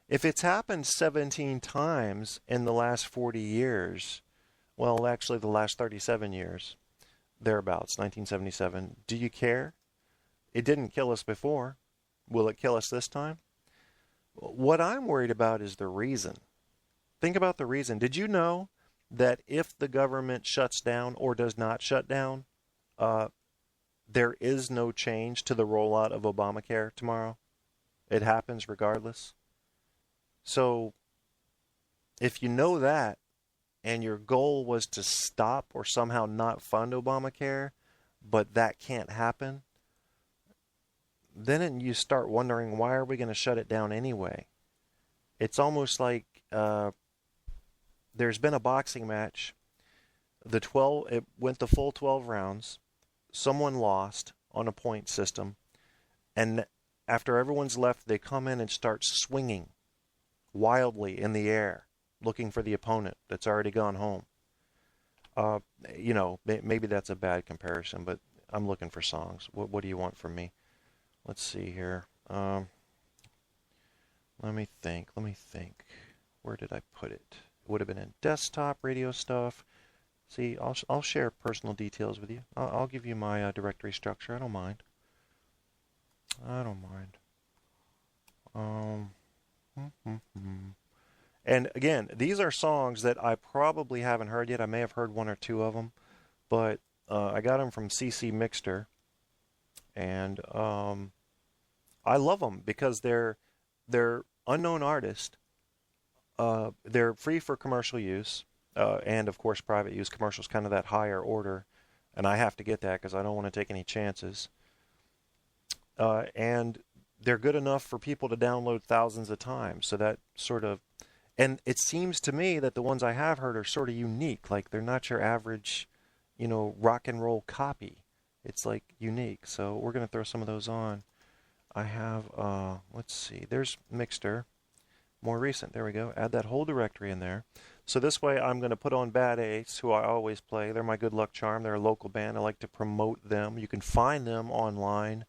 If it's happened 17 times in the last 40 years, well, actually the last 37 years, thereabouts, 1977, do you care? It didn't kill us before. Will it kill us this time? What I'm worried about is the reason. Think about the reason. Did you know that if the government shuts down or does not shut down, there is no change to the rollout of Obamacare tomorrow? It happens regardless. So, if you know that, and your goal was to stop or somehow not fund Obamacare, but that can't happen, then you start wondering, why are we going to shut it down anyway? It's almost like there's been a boxing match. It went the full 12 rounds. Someone lost on a point system. And after everyone's left, they come in and start swinging wildly in the air, looking for the opponent that's already gone home. Maybe that's a bad comparison, but I'm looking for songs. What do you want from me? Let's see here. Let me think. Where did I put it? It would have been in desktop radio stuff. See, I'll share personal details with you. I'll give you my directory structure. I don't mind. And again, these are songs that I probably haven't heard yet. I may have heard 1 or 2 of them, but I got them from CC Mixter, and I love them because they're unknown artists. They're free for commercial use, and of course private use. Commercial is kind of that higher order, and I have to get that because I don't want to take any chances. And they're good enough for people to download thousands of times. So that sort of, and it seems to me that the ones I have heard are sort of unique. Like they're not your average, rock and roll copy. It's like unique. So we're going to throw some of those on. I have, let's see, there's Mixter, more recent. There we go. Add that whole directory in there. So this way I'm going to put on Bad Ace, who I always play. They're my good luck charm. They're a local band. I like to promote them. You can find them online,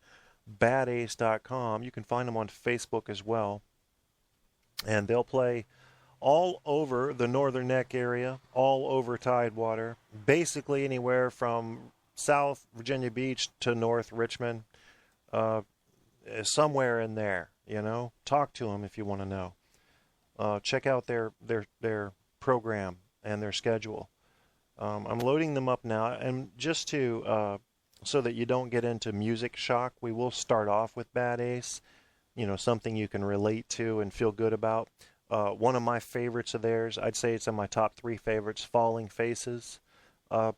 badace.com. You can find them on Facebook as well. And they'll play all over the Northern Neck area, all over Tidewater, basically anywhere from South Virginia Beach to North Richmond, somewhere in there, Talk to them if you want to know. Check out their program and their schedule. I'm loading them up now, and just to so that you don't get into music shock, we will start off with Bad Ace, something you can relate to and feel good about. One of my favorites of theirs, I'd say it's in my top 3 favorites, Falling Faces.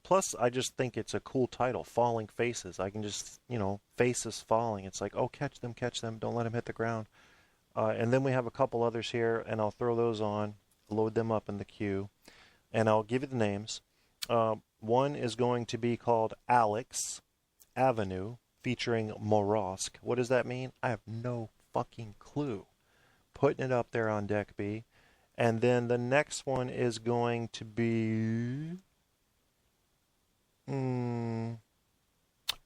Plus, I just think it's a cool title, Falling Faces. I can just, faces falling. It's like, oh, catch them, don't let them hit the ground. And then we have a couple others here, and I'll throw those on, load them up in the queue, and I'll give you the names. One is going to be called Alex Avenue, featuring Morosk. What does that mean? I have no fucking clue. Putting it up there on Deck B. And then the next one is going to be...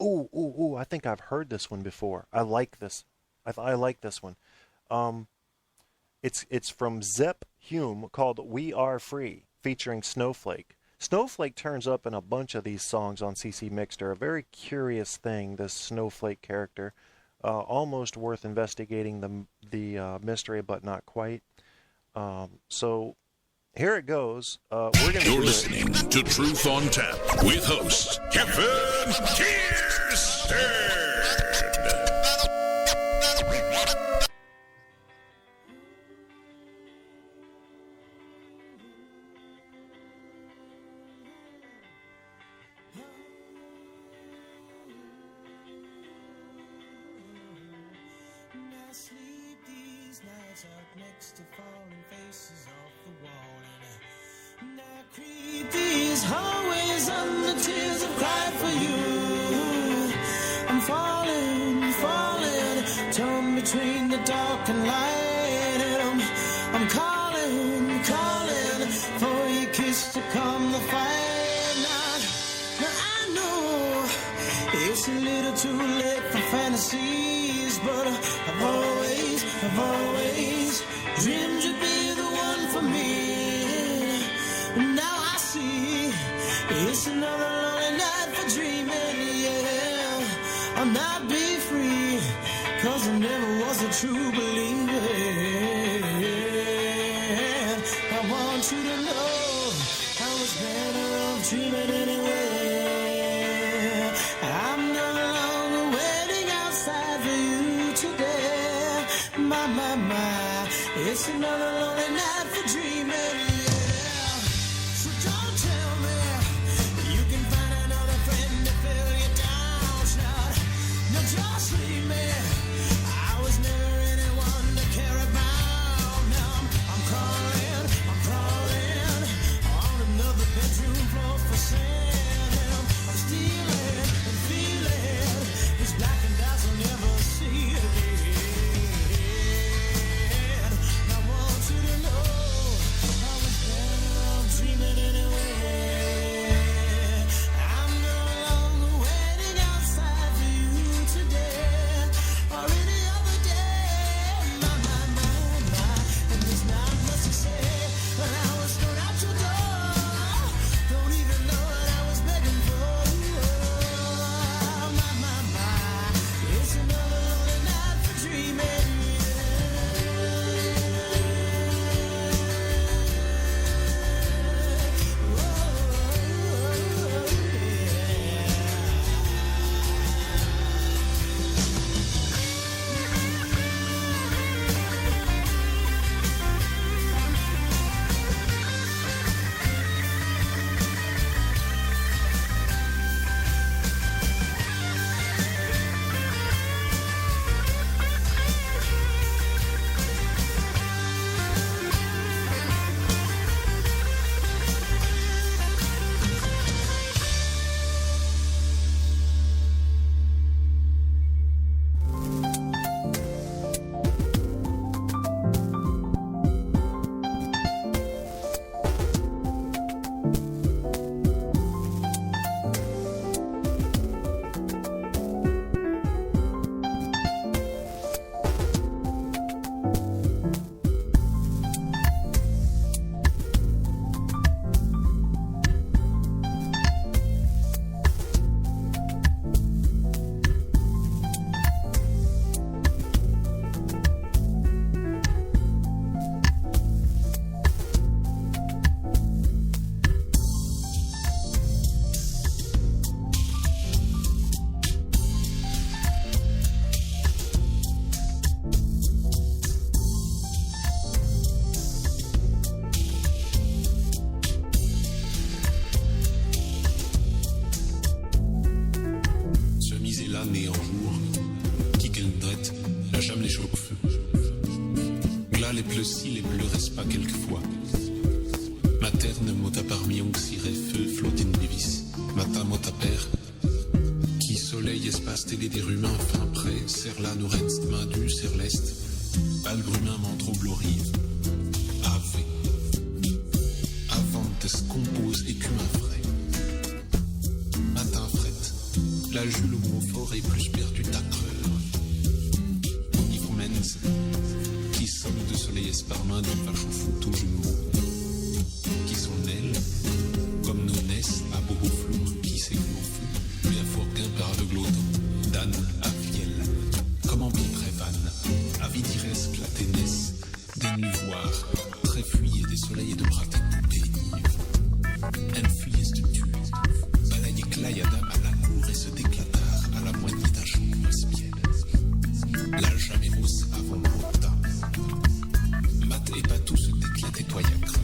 Ooh! I think I've heard this one before. I like this. I like this one. It's from Zepp Hume called "We Are Free," featuring Snowflake. Snowflake turns up in a bunch of these songs on CC Mixter. A very curious thing, this Snowflake character. Almost worth investigating the mystery, but not quite. So here it goes. You're listening to Truth on Tap with host Kevin Kirsten. Next to falling faces off the wall, and I creep these hallways and the tears have cried for you. I'm falling, torn between the dark and light, and I'm calling for your kiss to calm the fire. Now I know it's a little too late for fantasies, but I've always dreamed you'd be the one for me. And now I see it's another lonely night for dreaming, yeah. I'll not be free, 'cause I never was a true believer. I want you to know I was better off dreaming anyway. I'm no longer waiting outside for you today. My, it's another lonely night for dreaming, yeah. So don't tell me you can find another friend to fill you down, child. No, just leave me. I was never anyone to care about. Now I'm crawling on another bedroom floor for sand. I'm stealing and feeling these black and dots I'll never see again. les pleucis, les pleuresses pas quelquefois. Materne mota parmi onxire feu flotten nevis. Mata mota père, qui soleil espace télé des rumains fin près, serre la nourrenst main du serre l'est, algrumin m'entro glorive. Ave, avantes compose écumin frais. Matin frette, la la Jules au Montfort et plus perdu ta creur. Ivromens, qui sommes de soleil esparmin d'un vache au fout au jumeau, qui sont elles, comme nos naisses à Bobo-Flour, qui s'églon fou, mais à Forguin par aveuglodon, Dan à Viel, comme en Biprévan, à Vidiresque la Ténès, des nuvoirs, très fuyés des soleils et de bras pénibles. Un fuyés de tu, balayé clayadam à l'amour et se déclatar à la moitié d'un champ espiègle. La jaméros avant Brota. Mat et Patou se déclatait toyac.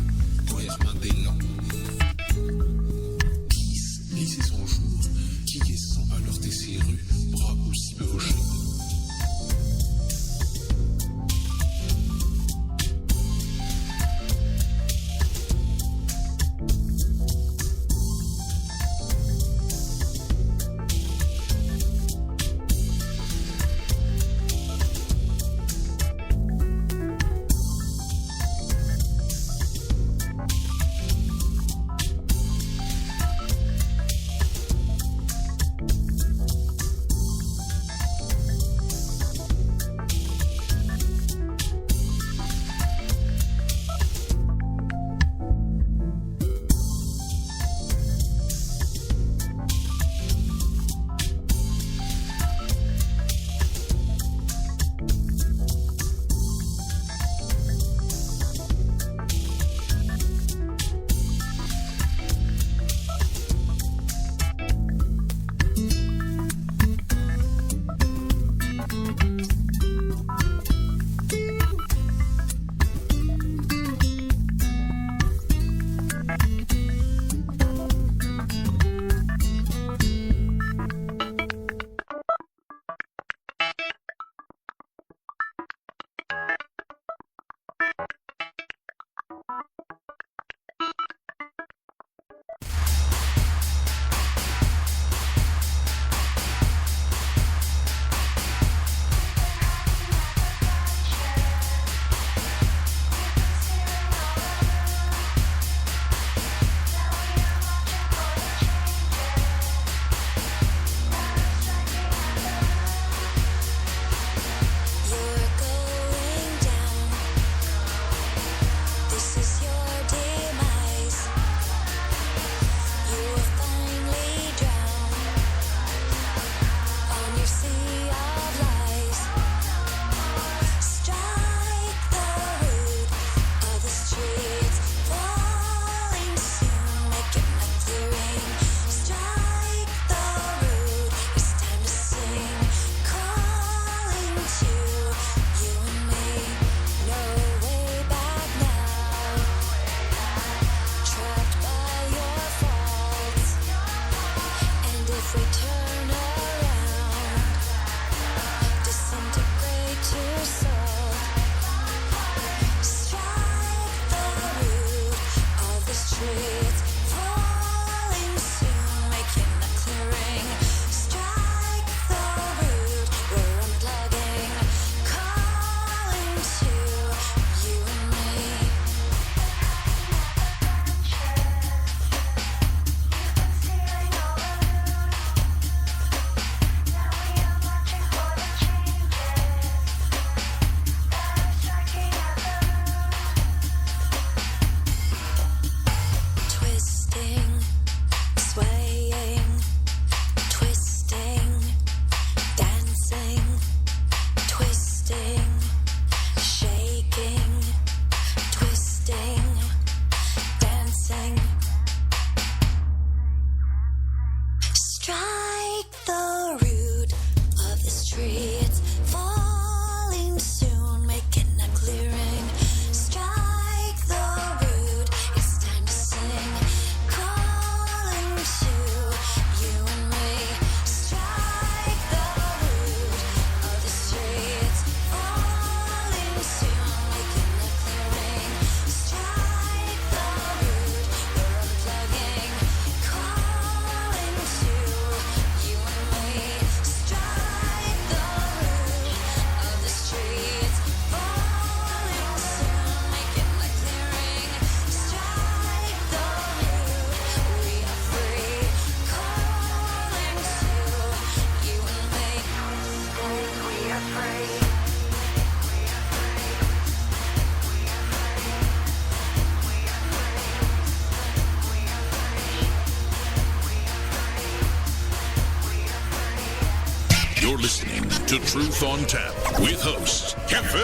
listening to Truth on Tap with host Kevin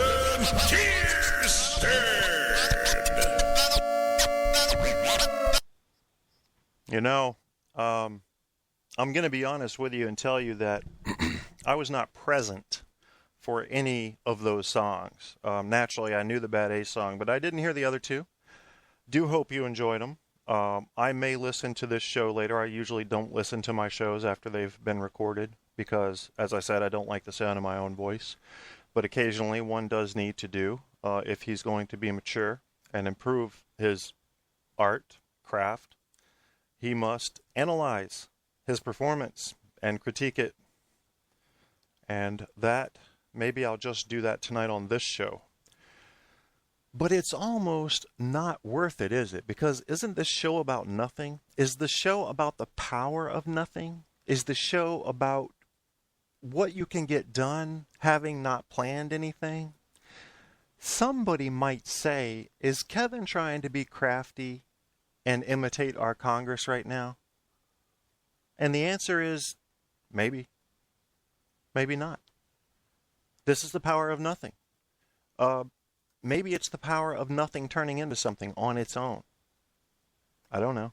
Kierstead. You know, I'm going to be honest with you and tell you that I was not present for any of those songs. Naturally, I knew the Bad A song, but I didn't hear the other two. Do hope you enjoyed them. I may listen to this show later. I usually don't listen to my shows after they've been recorded because, as I said, I don't like the sound of my own voice. But occasionally one does need to do if he's going to be mature and improve his art, craft. He must analyze his performance and critique it. And that, maybe I'll just do that tonight on this show. But it's almost not worth it, is it? Because isn't this show about nothing? Is the show about the power of nothing? Is the show about what you can get done having not planned anything? Somebody might say, is Kevin trying to be crafty and imitate our Congress right now? And the answer is maybe. Maybe not. This is the power of nothing. Maybe it's the power of nothing turning into something on its own. I don't know.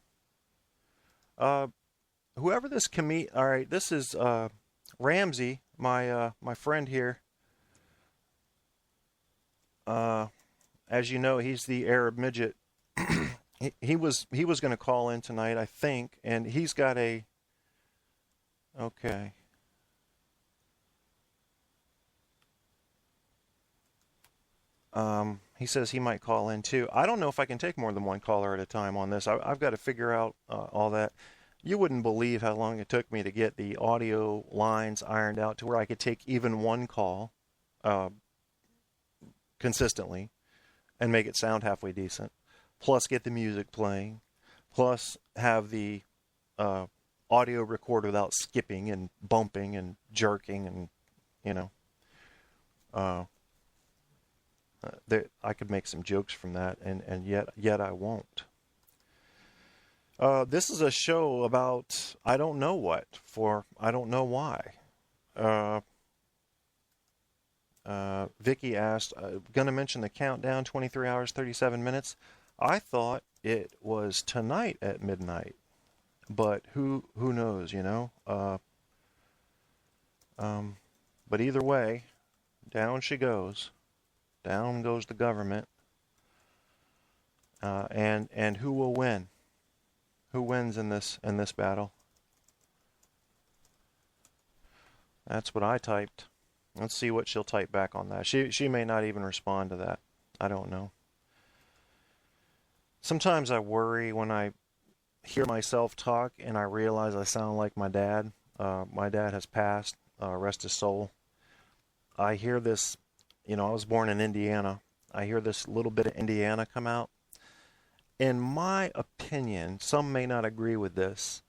Whoever this all right, this is Ramsey, my friend here. As you know, he's the Arab midget. he was going to call in tonight, I think, and he's got a. Okay. He says he might call in too. I don't know if I can take more than one caller at a time on this. I've got to figure out all that. You wouldn't believe how long it took me to get the audio lines ironed out to where I could take even one call consistently and make it sound halfway decent, plus get the music playing, plus have the audio record without skipping and bumping and jerking and, you know, I could make some jokes from that, and yet I won't. This is a show about I don't know what for I don't know why. Vicky asked, going to mention the countdown, 23 hours, 37 minutes. I thought it was tonight at midnight, but who knows, you know? But either way, down she goes. Down goes the government. And who will win? Who wins in this battle? That's what I typed. Let's see what she'll type back on that. She may not even respond to that. I don't know. Sometimes I worry when I hear myself talk and I realize I sound like my dad. My dad has passed. Rest his soul. I hear this. You know, I was born in Indiana. I hear this little bit of Indiana come out. In my opinion, some may not agree with this.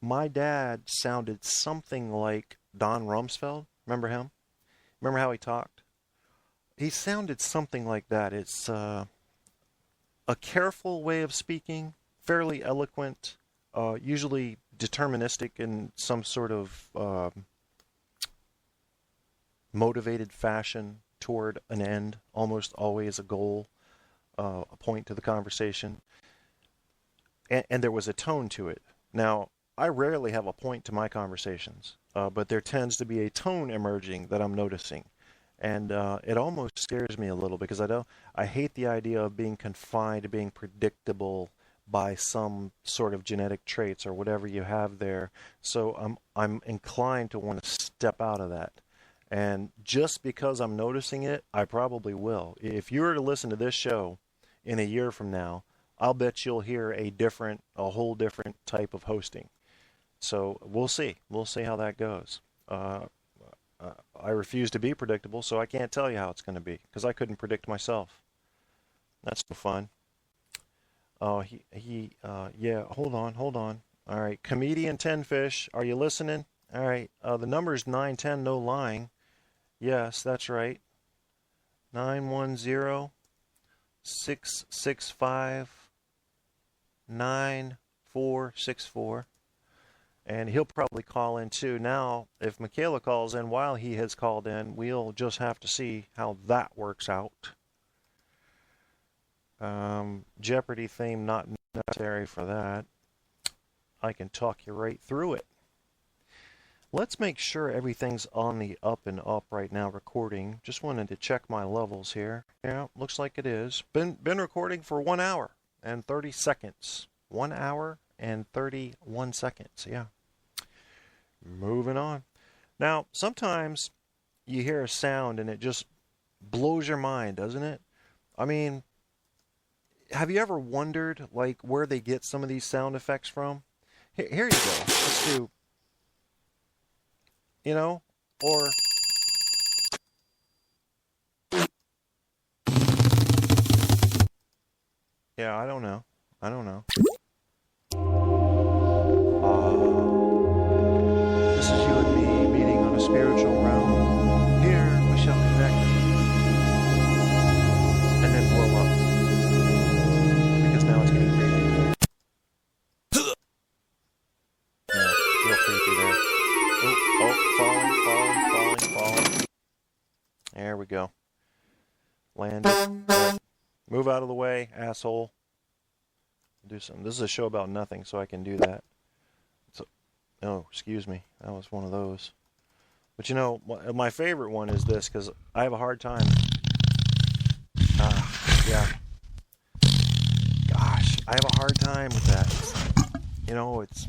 My dad sounded something like Don Rumsfeld. Remember him? Remember how he talked? He sounded something like that. It's a careful way of speaking, fairly eloquent, usually deterministic in some sort of motivated fashion toward an end, almost always a goal, a point to the conversation. And there was a tone to it. Now, I rarely have a point to my conversations, but there tends to be a tone emerging that I'm noticing. And it almost scares me a little because I hate the idea of being confined to being predictable by some sort of genetic traits or whatever you have there. So I'm inclined to want to step out of that. And just because I'm noticing it, I probably will. If you were to listen to this show in a year from now, I'll bet you'll hear a whole different type of hosting. So we'll see. We'll see how that goes. I refuse to be predictable, so I can't tell you how it's going to be because I couldn't predict myself. That's no fun. Oh, yeah, hold on. All right, Comedian 10 Fish, are you listening? All right, the number is 910, no lying. Yes, that's right. 910-665-9464. And he'll probably call in too. Now, if Michaela calls in while he has called in, we'll just have to see how that works out. Jeopardy theme not necessary for that. I can talk you right through it. Let's make sure everything's on the up and up right now recording. Just wanted to check my levels here. Yeah, looks like it is. Been recording for 1 hour and 30 seconds. 1 hour and 31 seconds, yeah. Moving on. Now, sometimes you hear a sound and it just blows your mind, doesn't it? I mean, have you ever wondered, like, where they get some of these sound effects from? Here you go. Let's do, you know, or... Yeah, I don't know. This is you and me meeting on a spiritual realm. Here we shall connect and then blow up. Because now it's getting creepy. Yeah, real creepy there. Oh, falling. There we go. Landed. Move out of the way, asshole. Do something. This is a show about nothing, so I can do that. Oh, excuse me. That was one of those. But you know, my favorite one is this, because I have a hard time. Yeah. Gosh, I have a hard time with that. You know, it's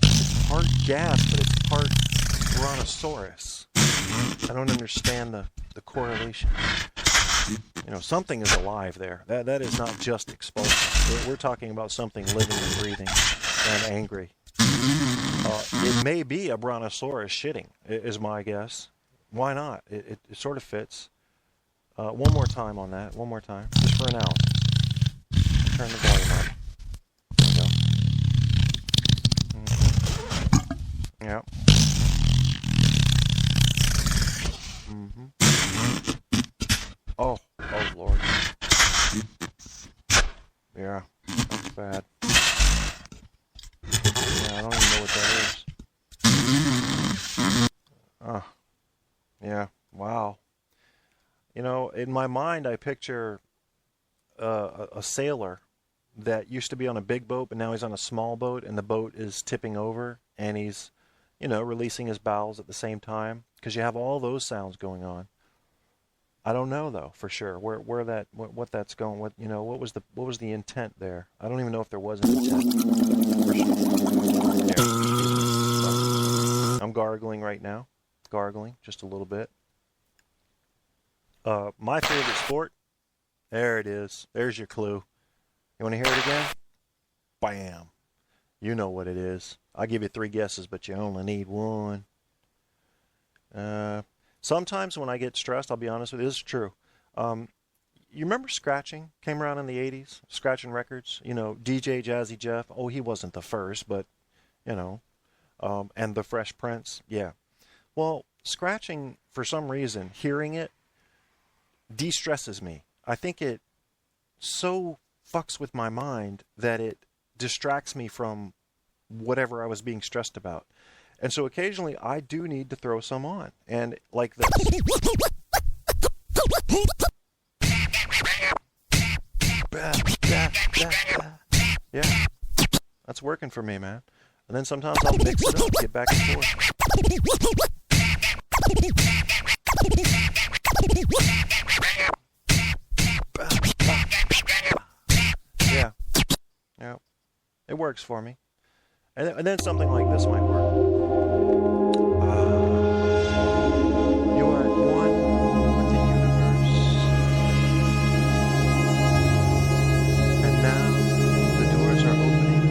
part gas, but it's part brontosaurus. I don't understand the correlation. You know, something is alive there. That is not just expulsion. We're talking about something living and breathing and angry. It may be a brontosaurus shitting, is my guess. Why not? It sort of fits. One more time on that. One more time. Just for analysis. Turn the volume up. There we go. Yeah. Oh, Lord. Yeah, that's bad. Yeah, I don't even know what that is. Oh, yeah, wow. You know, in my mind, I picture a sailor that used to be on a big boat, but now he's on a small boat, and the boat is tipping over, and he's, you know, releasing his bowels at the same time, because you have all those sounds going on. I don't know though for sure where that what that's going. What, you know, what was the intent there? I don't even know if there was an intent. For sure. Yeah. I'm gargling right now. Gargling just a little bit. My favorite sport. There it is. There's your clue. You want to hear it again? Bam. You know what it is. I'll give you 3 guesses, but you only need 1. Sometimes when I get stressed, I'll be honest with you, this is true. You remember scratching? Came around in the 80s, scratching records. You know, DJ Jazzy Jeff. Oh, he wasn't the first, but, you know. And the Fresh Prince. Yeah. Well, scratching, for some reason, hearing it, de-stresses me. I think it so fucks with my mind that it distracts me from whatever I was being stressed about. And so occasionally I do need to throw some on. And like this. Yeah. That's working for me, man. And then sometimes I'll mix it up, get back and forth. Yeah. Yeah. It works for me. And then something like this might work. You are at one with the universe. And now the doors are opening.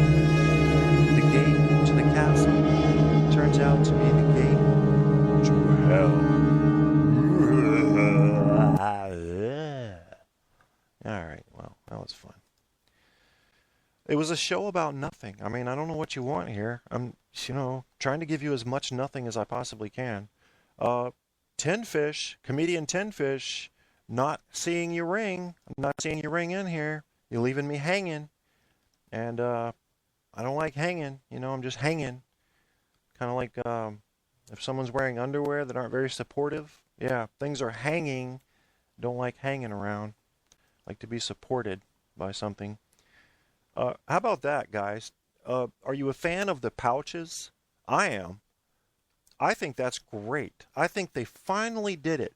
The gate to the castle turns out to be the gate to hell. All right, well, that was fun. It was a show about nothing. I mean, I don't know what you want here. I'm, you know, trying to give you as much nothing as I possibly can. Tenfish, comedian Tenfish, not seeing your ring. I'm not seeing your ring in here. You're leaving me hanging. And I don't like hanging. You know, I'm just hanging. Kind of like if someone's wearing underwear that aren't very supportive. Yeah, things are hanging. Don't like hanging around. Like to be supported by something. How about that, guys? Are you a fan of the pouches? I am. I think that's great. I think they finally did it.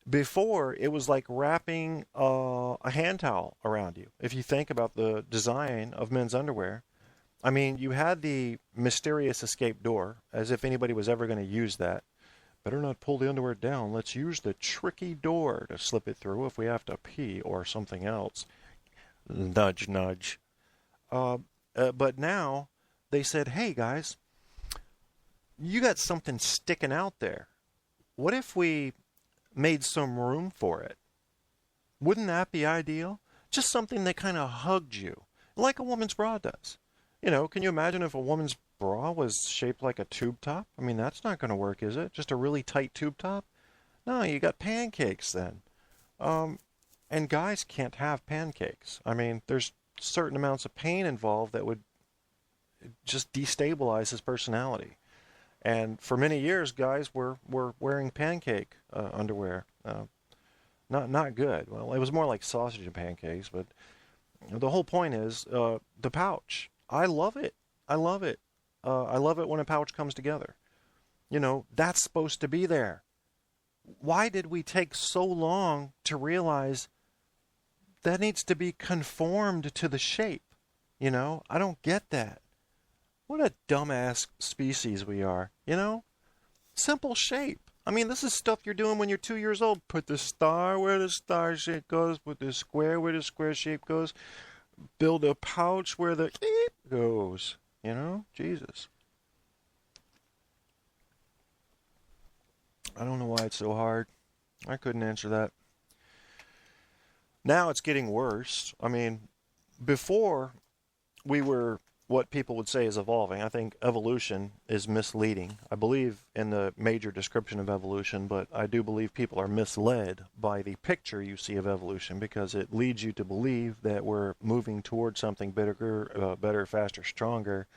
Before, it was like wrapping a hand towel around you. If you think about the design of men's underwear, I mean, you had the mysterious escape door, as if anybody was ever going to use that. Better not pull the underwear down. Let's use the tricky door to slip it through if we have to pee or something else. Nudge, nudge. But now they said, hey, guys, you got something sticking out there. What if we made some room for it? Wouldn't that be ideal? Just something that kind of hugged you, like a woman's bra does. You know, can you imagine if a woman's bra was shaped like a tube top? I mean, that's not going to work, is it? Just a really tight tube top? No, you got pancakes then. And guys can't have pancakes. I mean, there's certain amounts of pain involved that would just destabilize his personality. And for many years, guys were wearing pancake underwear. Not good. Well, it was more like sausage and pancakes, but the whole point is the pouch. I love it. I love it. I love it when a pouch comes together. You know, that's supposed to be there. Why did we take so long to realize that needs to be conformed to the shape? You know, I don't get that. What a dumbass species we are, you know? Simple shape. I mean, this is stuff you're doing when you're 2 years old. Put the star where the star shape goes. Put the square where the square shape goes. Build a pouch where the goes. You know? Jesus. I don't know why it's so hard. I couldn't answer that. Now it's getting worse. I mean, before we were what people would say is evolving. I think evolution is misleading. I believe in the major description of evolution, but I do believe people are misled by the picture you see of evolution because it leads you to believe that we're moving towards something better, faster, stronger,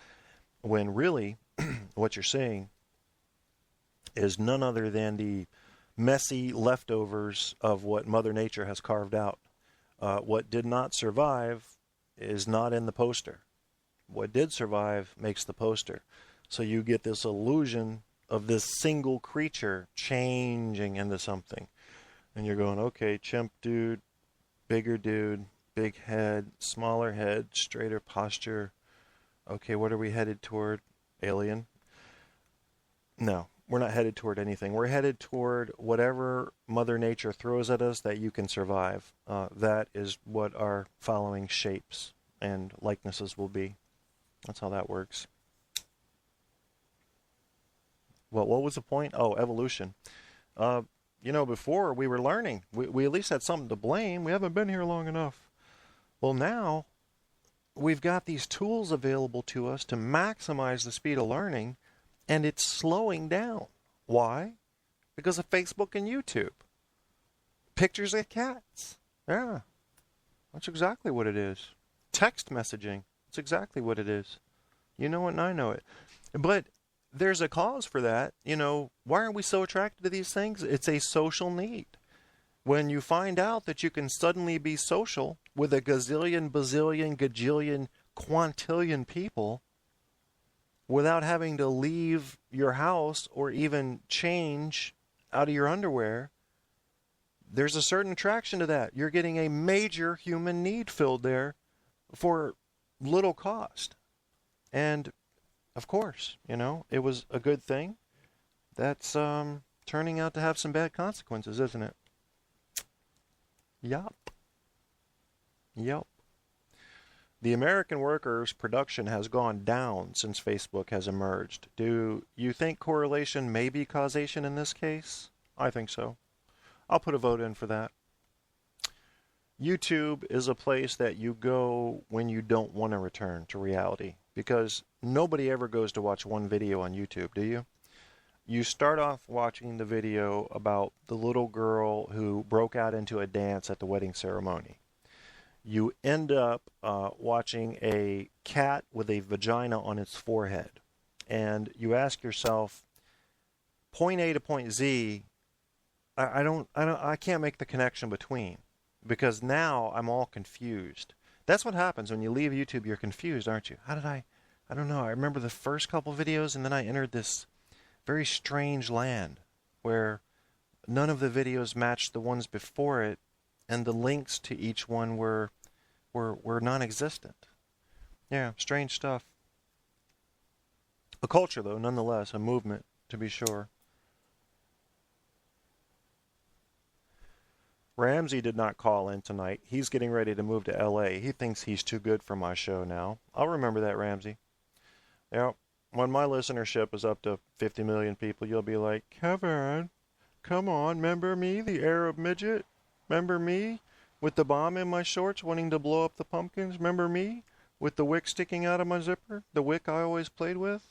when really what you're seeing is none other than the messy leftovers of what Mother Nature has carved out. What did not survive is not in the poster. What did survive makes the poster. So you get this illusion of this single creature changing into something. And you're going, okay, chimp dude, bigger dude, big head, smaller head, straighter posture. Okay, what are we headed toward? Alien? No, we're not headed toward anything. We're headed toward whatever Mother Nature throws at us that you can survive. That is what our following shapes and likenesses will be. That's how that works. Well, what was the point? Oh, evolution. You know, before we were learning. We at least had something to blame. We haven't been here long enough. Well, now we've got these tools available to us to maximize the speed of learning, and it's slowing down. Why? Because of Facebook and YouTube. Pictures of cats. Yeah, that's exactly what it is. Text messaging. That's exactly what it is. You know it and I know it. But there's a cause for that. You know, why are we so attracted to these things? It's a social need. When you find out that you can suddenly be social with a gazillion, bazillion, gajillion, quintillion people without having to leave your house or even change out of your underwear, there's a certain attraction to that. You're getting a major human need filled there for little cost. And of course, you know, it was a good thing. That's turning out to have some bad consequences, isn't it? Yup. The American workers' production has gone down since Facebook has emerged. Do you think correlation may be causation in this case? I think so. I'll put a vote in for that. YouTube is a place that you go when you don't want to return to reality, because nobody ever goes to watch one video on YouTube, do you? You start off watching the video about the little girl who broke out into a dance at the wedding ceremony. You end up watching a cat with a vagina on its forehead. and you ask yourself, point A to point Z, I can't make the connection between, because now I'm all confused. That's what happens when you leave YouTube. You're confused, aren't you? I don't know. I remember the first couple videos, and then I entered this very strange land where none of the videos matched the ones before it, and the links to each one were non-existent. Yeah, strange stuff. A culture, though, nonetheless, a movement, to be sure. Ramsey did not call in tonight. He's getting ready to move to L.A. He thinks he's too good for my show now. I'll remember that, Ramsey. Yeah, when my listenership is up to 50 million people, you'll be like, Kevin, come on, remember me, the Arab midget? Remember me with the bomb in my shorts wanting to blow up the pumpkins? Remember me with the wick sticking out of my zipper? The wick I always played with?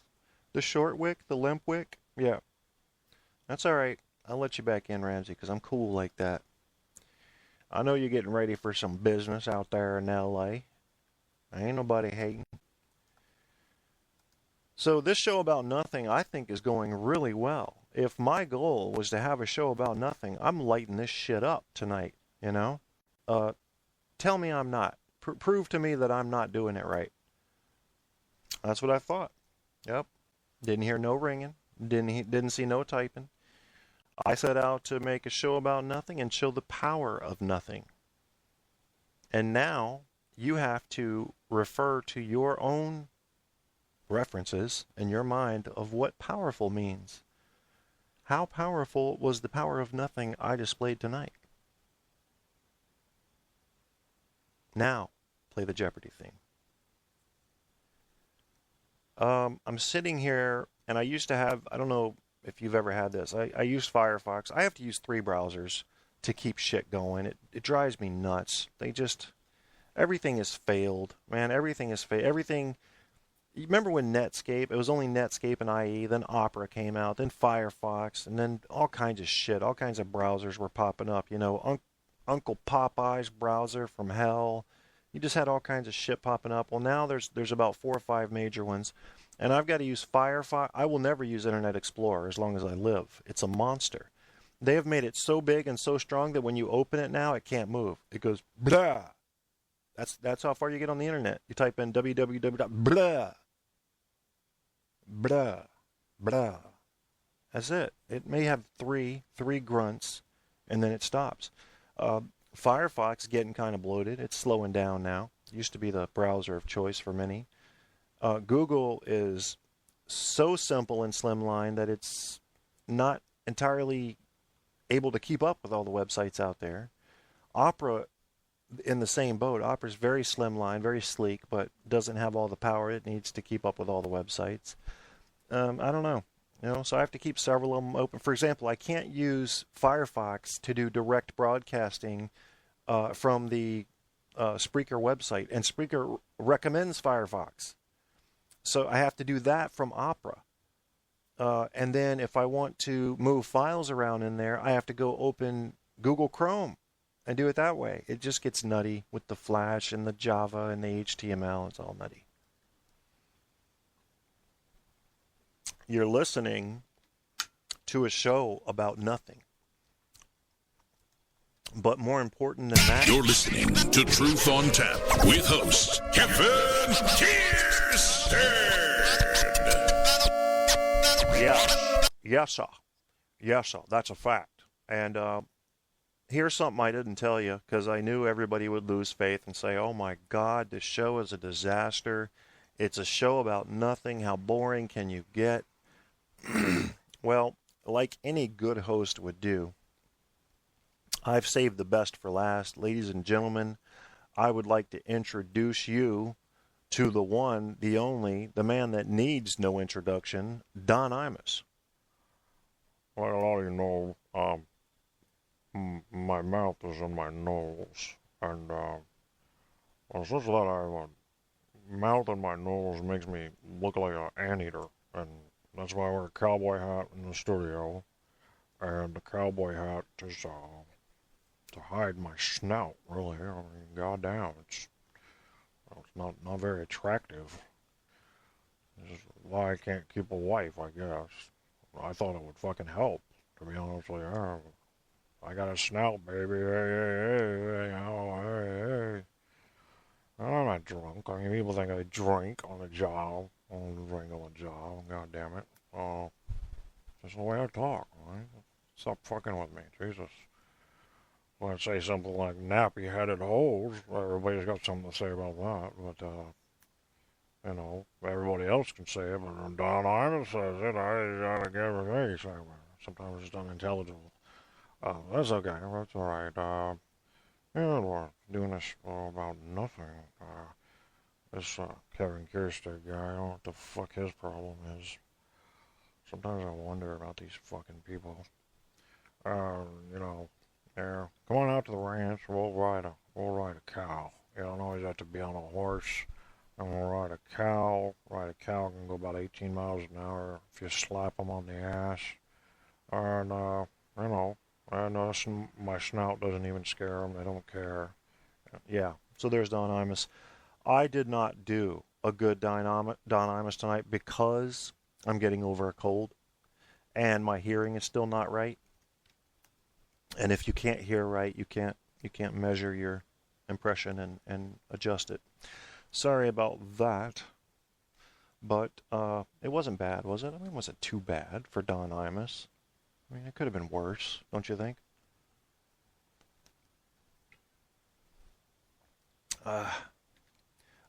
The short wick, the limp wick? Yeah. That's all right. I'll let you back in, Ramsey, because I'm cool like that. I know you're getting ready for some business out there in L.A. Ain't nobody hating. So this show about nothing, I think, is going really well. If my goal was to have a show about nothing, I'm lighting this shit up tonight, you know? Tell me I'm not. Prove to me that I'm not doing it right. That's what I thought. Yep. Didn't hear no ringing. Didn't see no typing. I set out to make a show about nothing and show the power of nothing. And now you have to refer to your own references in your mind of what powerful means. How powerful was the power of nothing I displayed tonight? Now, play the Jeopardy theme. I'm sitting here, and I used to have, I don't know if you've ever had this. I use Firefox. I have to use 3 browsers to keep shit going. It drives me nuts. Everything has failed. Man, everything has failed. Everything. You remember when Netscape, it was only Netscape and IE, then Opera came out, then Firefox, and then all kinds of shit, all kinds of browsers were popping up. You know, Uncle Popeye's browser from hell. You just had all kinds of shit popping up. Well, now there's about 4 or 5 major ones. And I've got to use Firefox. I will never use Internet Explorer as long as I live. It's a monster. They have made it so big and so strong that when you open it now, it can't move. It goes, blah. That's how far you get on the internet. You type in www.blah. Blah. Blah. That's it. It may have three grunts, and then it stops. Firefox getting kind of bloated. It's slowing down now. It used to be the browser of choice for many. Google is so simple and slimline that it's not entirely able to keep up with all the websites out there. Opera, in the same boat. Opera's very slimline, very sleek, but doesn't have all the power it needs to keep up with all the websites. I don't know. So I have to keep several of them open. For example, I can't use Firefox to do direct broadcasting from the Spreaker website, and Spreaker recommends Firefox. So I have to do that from Opera. And then if I want to move files around in there, I have to go open Google Chrome and do it that way. It just gets nutty with the Flash and the Java and the HTML. It's all nutty. You're listening to a show about nothing. But more important than that... You're listening to Truth on Tap with host Kevin Kierstead. Yes, sir. That's a fact. And here's something I didn't tell you, because I knew everybody would lose faith and say, oh my God, this show is a disaster. It's a show about nothing. How boring can you get? Well, like any good host would do, I've saved the best for last. Ladies and gentlemen, I would like to introduce you to the one, the only, the man that needs no introduction, Don Imus. Well, all you know, my mouth is in my nose, and it's just that mouth in my nose makes me look like an anteater, and that's why I wear a cowboy hat in the studio, and the cowboy hat is to hide my snout, really. I mean, goddamn, it's not very attractive. Just why I can't keep a wife, I guess. I thought it would fucking help, to be honest with you. I got a snout, baby. Hey, hey. I'm not drunk. I mean, people think I drink on the job. I don't drink on the job. God damn it. Just the way I talk, right? Stop fucking with me, Jesus. When I say something like nappy-headed hoes, everybody's got something to say about that. But, you know, everybody else can say it, but when Don Imus says it, I gotta give it a say. Sometimes it's unintelligible. That's okay. That's all right. Yeah, we're doing this about nothing. This Kevin Kierstead guy, I don't know what the fuck his problem is. Sometimes I wonder about these fucking people. You know, yeah, come on out to the ranch. We'll ride a cow. You don't always have to be on a horse. I'm gonna ride a cow. Ride a cow can go about 18 miles an hour if you slap them on the ass. And you know, and my snout doesn't even scare them. They don't care. Yeah. So there's Don Imus. I did not do a good Don Imus tonight because I'm getting over a cold, and my hearing is still not right. And if you can't hear right, you can't measure your impression and adjust it. Sorry about that. But it wasn't bad, was it? I mean, it wasn't too bad for Don Imus. I mean, it could have been worse, don't you think? I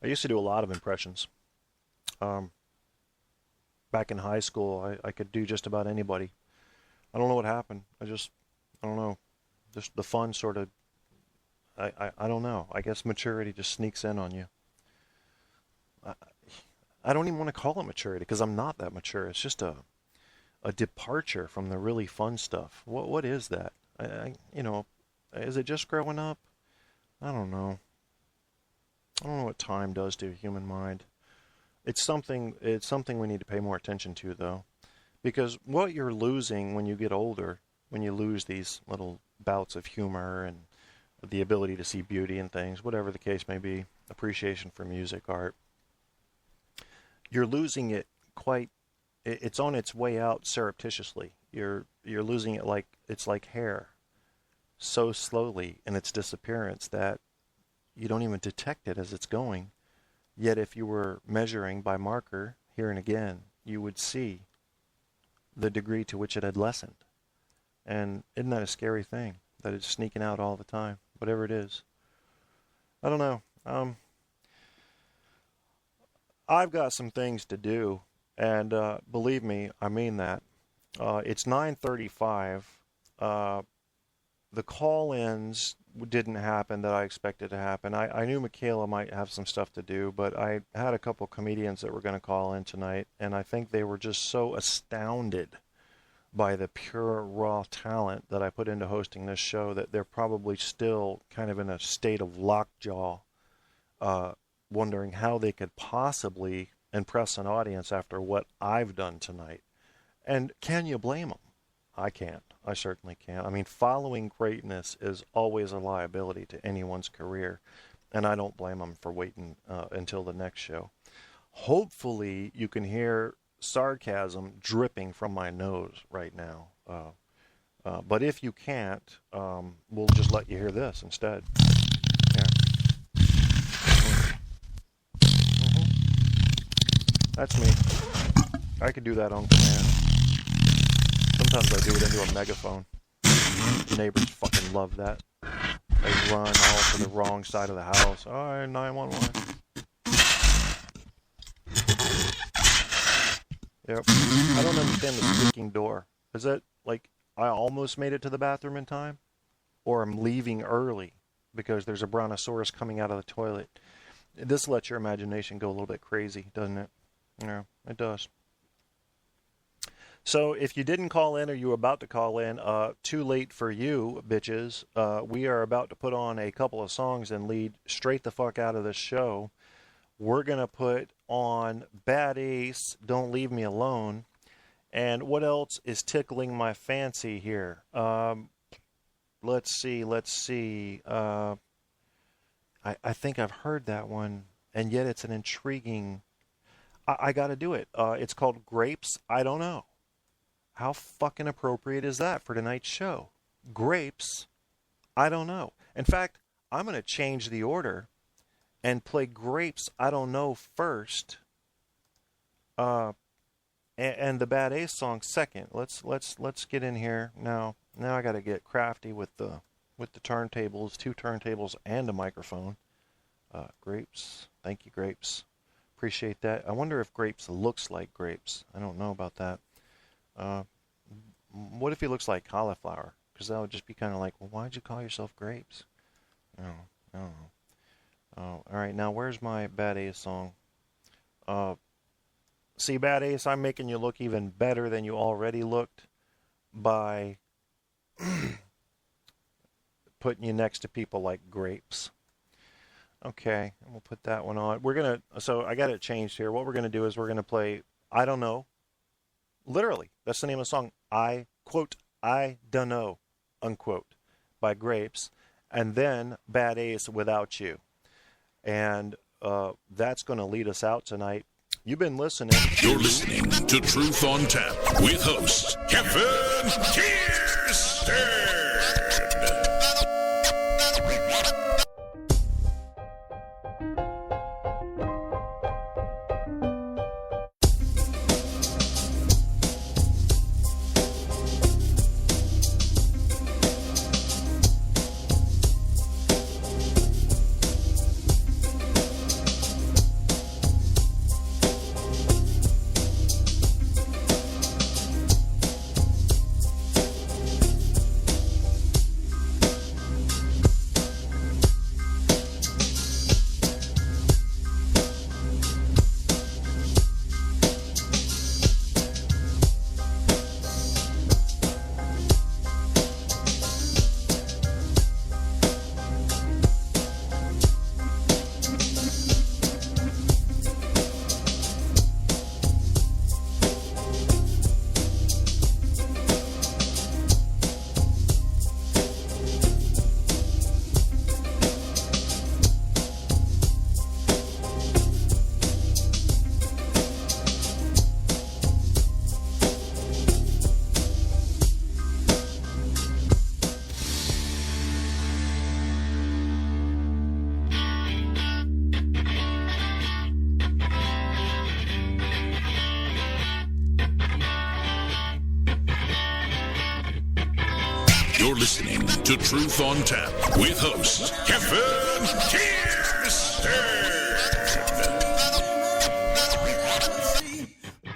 used to do a lot of impressions. Back in high school, I could do just about anybody. I don't know what happened. I don't know. Just the fun sort of, I don't know. I guess maturity just sneaks in on you. I don't even want to call it maturity because I'm not that mature. It's just a departure from the really fun stuff. What is that? You know, is it just growing up? I don't know. I don't know what time does to a human mind. It's something we need to pay more attention to, though. Because what you're losing when you get older, when you lose these little bouts of humor and the ability to see beauty in things, whatever the case may be, appreciation for music, art, you're losing it it's on its way out surreptitiously. You're losing it like it's like hair, so slowly in its disappearance that you don't even detect it as it's going. Yet if you were measuring by marker here and again, you would see the degree to which it had lessened. And isn't that a scary thing, that it's sneaking out all the time, whatever it is? I don't know. I've got some things to do, and believe me, I mean that. It's 9:35. The call-ins didn't happen that I expected to happen. I knew Michaela might have some stuff to do, but I had a couple comedians that were going to call in tonight, and I think they were just so astounded by the pure, raw talent that I put into hosting this show that they're probably still kind of in a state of lockjaw, wondering how they could possibly impress an audience after what I've done tonight. And can you blame them? I can't. I certainly can't. I mean, following greatness is always a liability to anyone's career, and I don't blame them for waiting until the next show. Hopefully, you can hear sarcasm dripping from my nose right now. But if you can't, we'll just let you hear this instead. Yeah. That's me. I could do that on command. Sometimes I do it into a megaphone. The neighbors fucking love that. They run all to the wrong side of the house. All right, 911. Yep. I don't understand the squeaking door. Is that like I almost made it to the bathroom in time? Or I'm leaving early because there's a brontosaurus coming out of the toilet? This lets your imagination go a little bit crazy, doesn't it? Yeah, it does. So if you didn't call in or you were about to call in, too late for you, bitches. We are about to put on a couple of songs and lead straight the fuck out of this show. We're going to put on Bad Ace, Don't Leave Me Alone. And what else is tickling my fancy here? Let's see. I think I've heard that one, and yet it's an intriguing... I got to do it. It's called Grapes, I Don't Know. How fucking appropriate is that for tonight's show? Grapes, I Don't Know. In fact, I'm going to change the order and play Grapes, I Don't Know first, and the Bad Ace song second. Let's get in here now. Now I got to get crafty with the turntables, 2 turntables and a microphone. Grapes, thank you, Grapes. Appreciate that. I wonder if Grapes looks like grapes. I don't know about that. What if he looks like cauliflower? Because that would just be kind of like, well, why'd you call yourself Grapes? I don't know. All right, now where's my Bad Ace song? See, Bad Ace, I'm making you look even better than you already looked by putting you next to people like Grapes. Okay, we'll put that one on. So I got it changed here. What we're going to do is we're going to play I Don't Know. Literally, that's the name of the song. I Don't Know, unquote, by Grapes. And then Bad Ace, Without You. And that's going to lead us out tonight. You've been listening. You're listening to Truth on Tap with host Kevin Kirsten. You're listening to Truth on Tap with host Kevin Kirsten.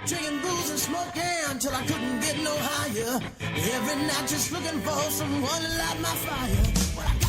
Drinking booze and smoking till I couldn't get no higher. Every night just looking for someone to light my fire. When I got